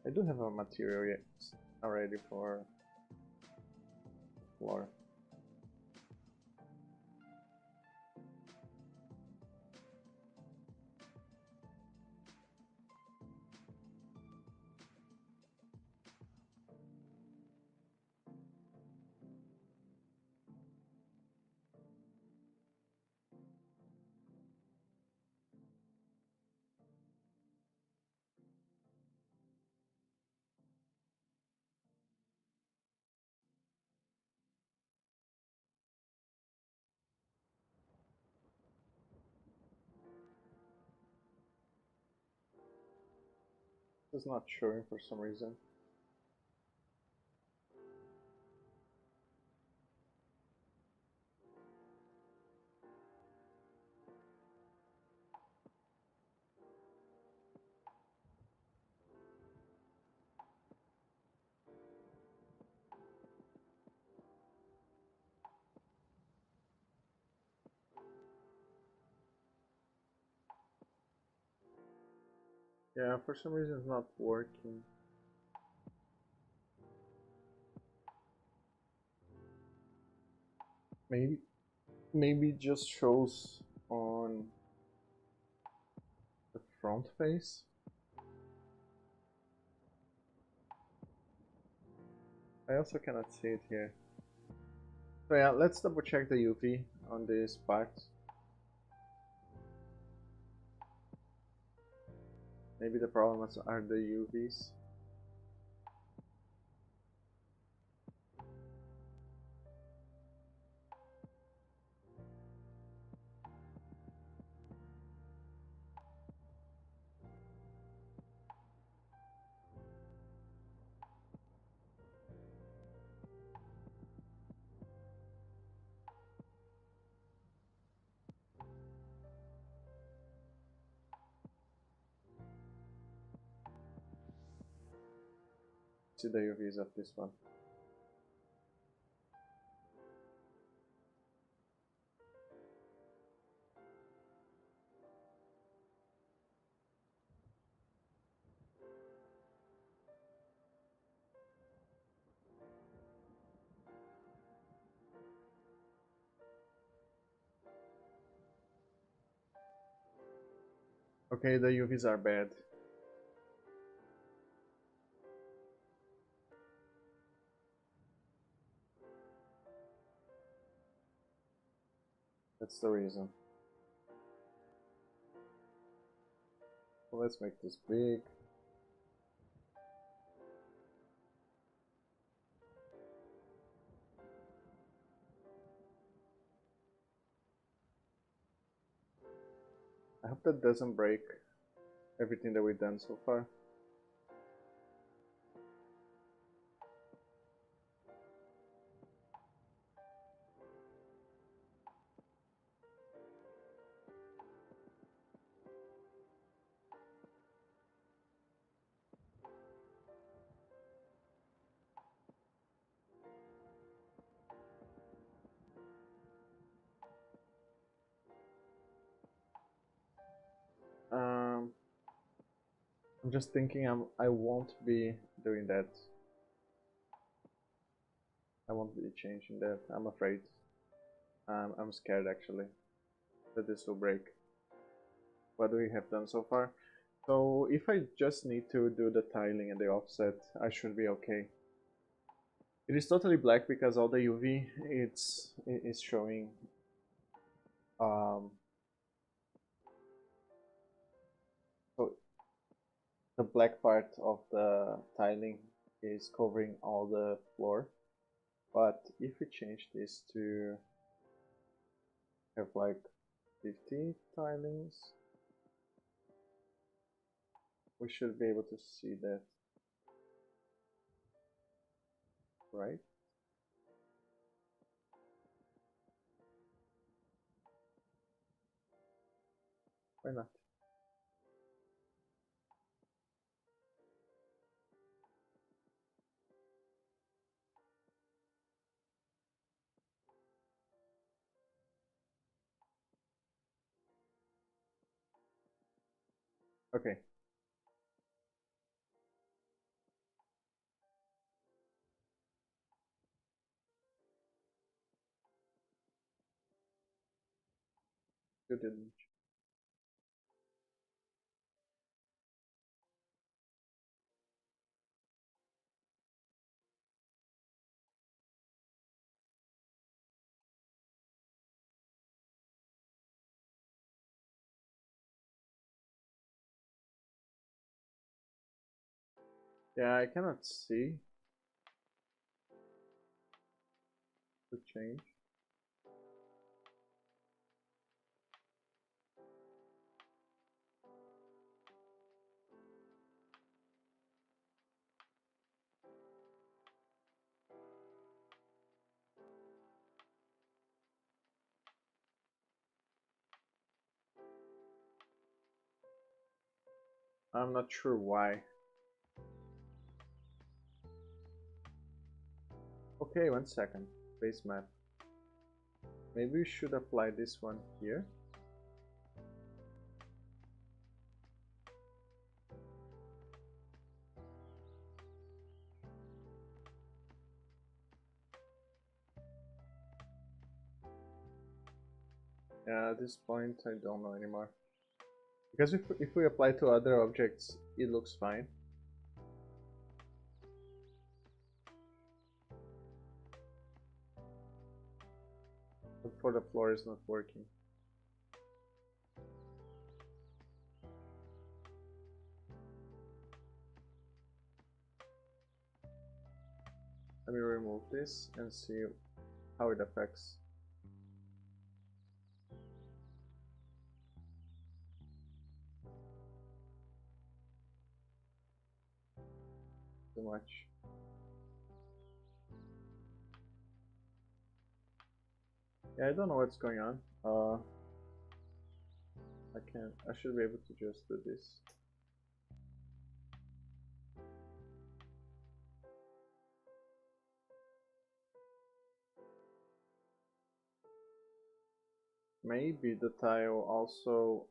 I do have a material already for the floor. It's not showing for some reason. Yeah, for some reason it's not working. Maybe it just shows on the front face. I also cannot see it here. So yeah, let's double check the UV on this part. Maybe the problems are the UVs. See the UVs of this one. Okay, the UVs are bad. That's the reason. So let's make this big. I hope that doesn't break everything that we've done so far. just thinking I won't be doing that. I won't be changing that. I'm afraid. I'm scared actually that this will break. What we have done so far. So if I just need to do the tiling and the offset, I should be okay. It is totally black because all the UV is showing so the black part of the tiling is covering all the floor. But if we change this to have like 50 tilings, we should be able to see that, right? Why not? Okay. You didn't. Yeah, I cannot see the change. I'm not sure why. Okay, 1 second. Base map. Maybe we should apply this one here. Yeah, at this point I don't know anymore. Because if we apply to other objects, it looks fine. But for the floor it's not working. Let me remove this and see how it affects. Too much. Yeah, I don't know what's going on. I should be able to just do this. Maybe the tile also.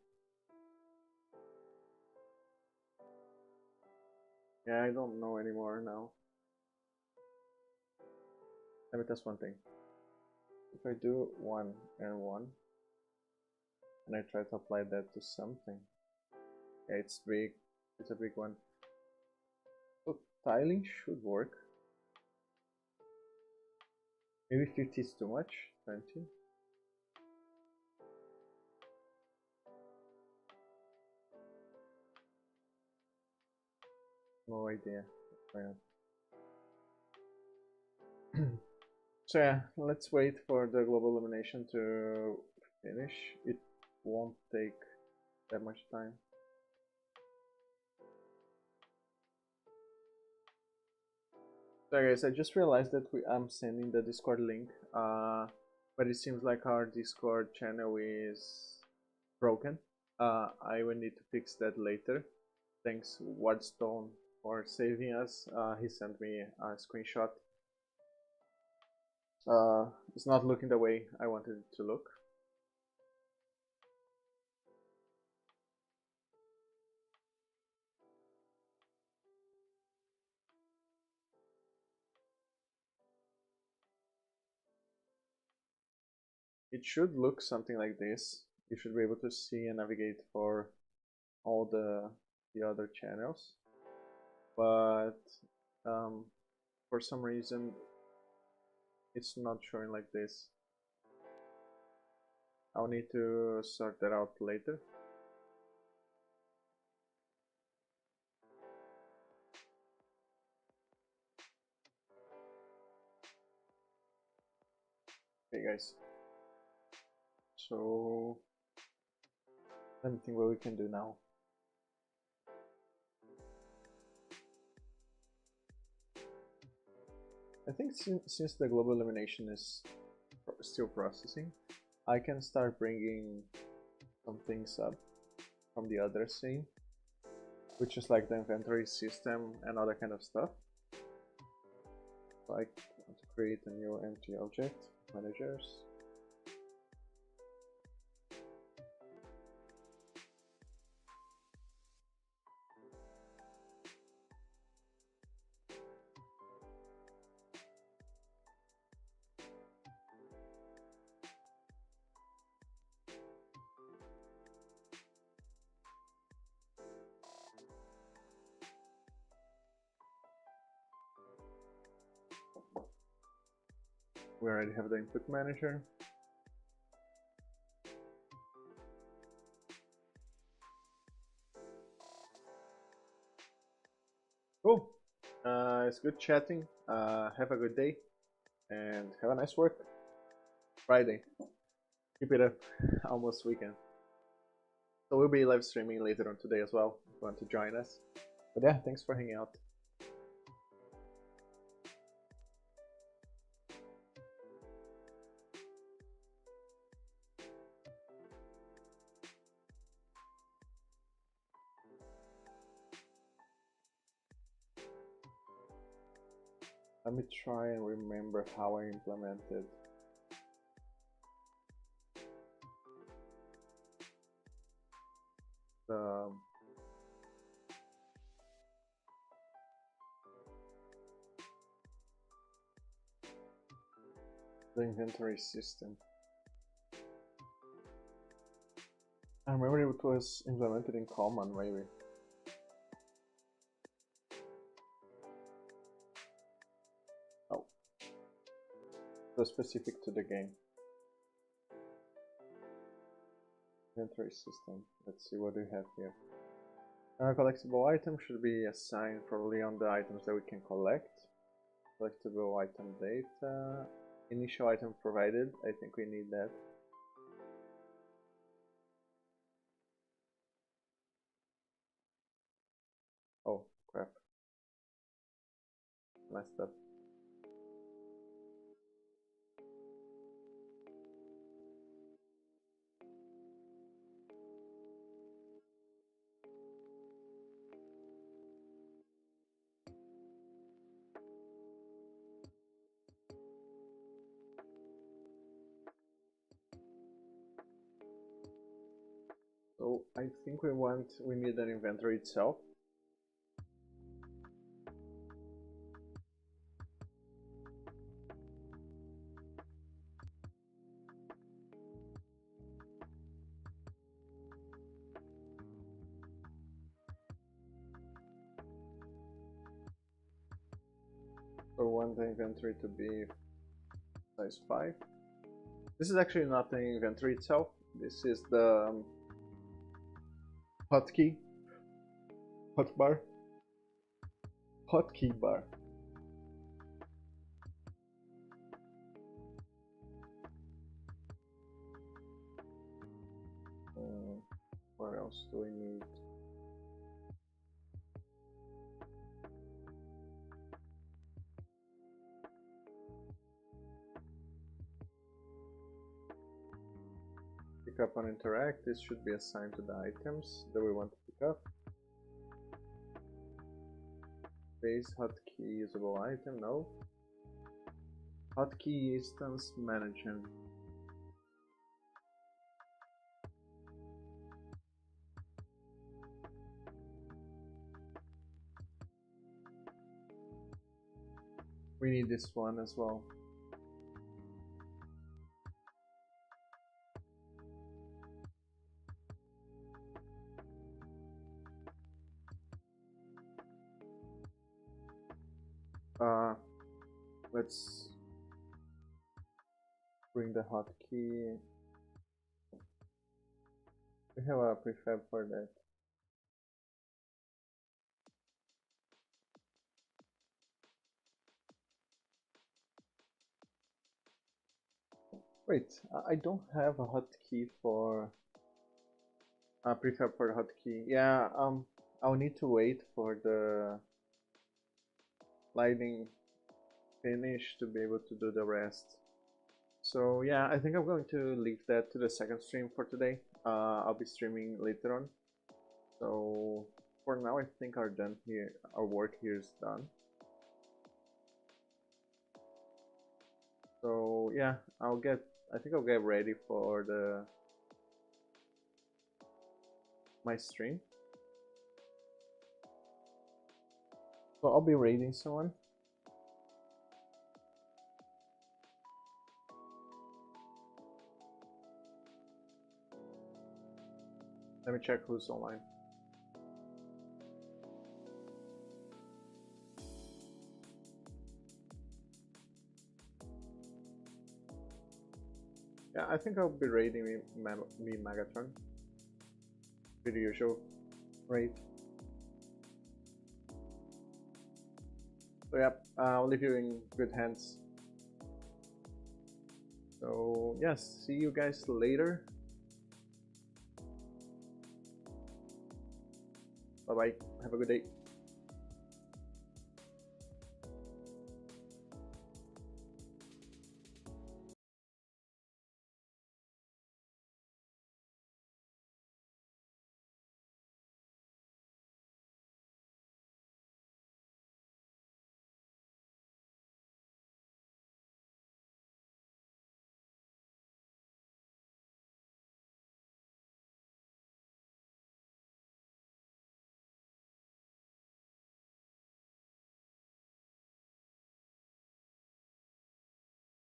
Yeah, I don't know anymore now. Let me test one thing. If I do 1 and 1, and I try to apply that to something. Yeah, it's big. It's a big one. So tiling should work. Maybe 50 is too much. 20. No idea. So yeah, let's wait for the global illumination to finish. It won't take that much time. So guys, I just realized that I'm sending the Discord link, but it seems like our Discord channel is broken. I will need to fix that later. Thanks Wardstone for saving us. He sent me a screenshot. It's not looking the way I wanted it to look. it should look something like this. You should be able to see and navigate for all the other channels, but for some reason it's not showing like this. I'll need to sort that out later. Okay guys, so let me think what we can do now. I think since the global illumination is still processing, I can start bringing some things up from the other scene, which is like the inventory system and all that kind of stuff. So I want to create a new empty object, managers. We already have the input manager. Cool. It's good chatting. Have a good day and have a nice work. Friday. Keep it up. Almost weekend. So we'll be live streaming later on today as well if you want to join us. But yeah, thanks for hanging out. Let me try and remember how I implemented the inventory system. I remember it was implemented in common, maybe. Oh, so specific to the game. Inventory system. Let's see what we have here. Collectible item should be assigned probably on the items that we can collect. Collectible item data. Initial item provided. I think we need that. Oh, crap. Messed up. So I think we need an inventory itself. So we want the inventory to be size 5. This is actually not the inventory itself. This is the hotkey bar. What else do we need? Pick up and interact. This should be assigned to the items that we want to pick up. Base hotkey usable item, no. Hotkey instance manager. We need this one as well. let's bring the hotkey. We have a prefab for that. Wait, I don't have a hotkey for a prefab for the hotkey. Yeah, I'll need to wait for the lighting finish to be able to do the rest. So yeah, I think I'm going to leave that to the second stream for today. I'll be streaming later on. So for now, I think our work here is done. So yeah, I think I'll get ready for my stream. So I'll be raiding someone. Let me check who's online. Yeah, I think I'll be raiding me Megatron. Pretty usual raid. So yeah, I'll leave you in good hands. So yes, see you guys later. Bye bye. Have a good day.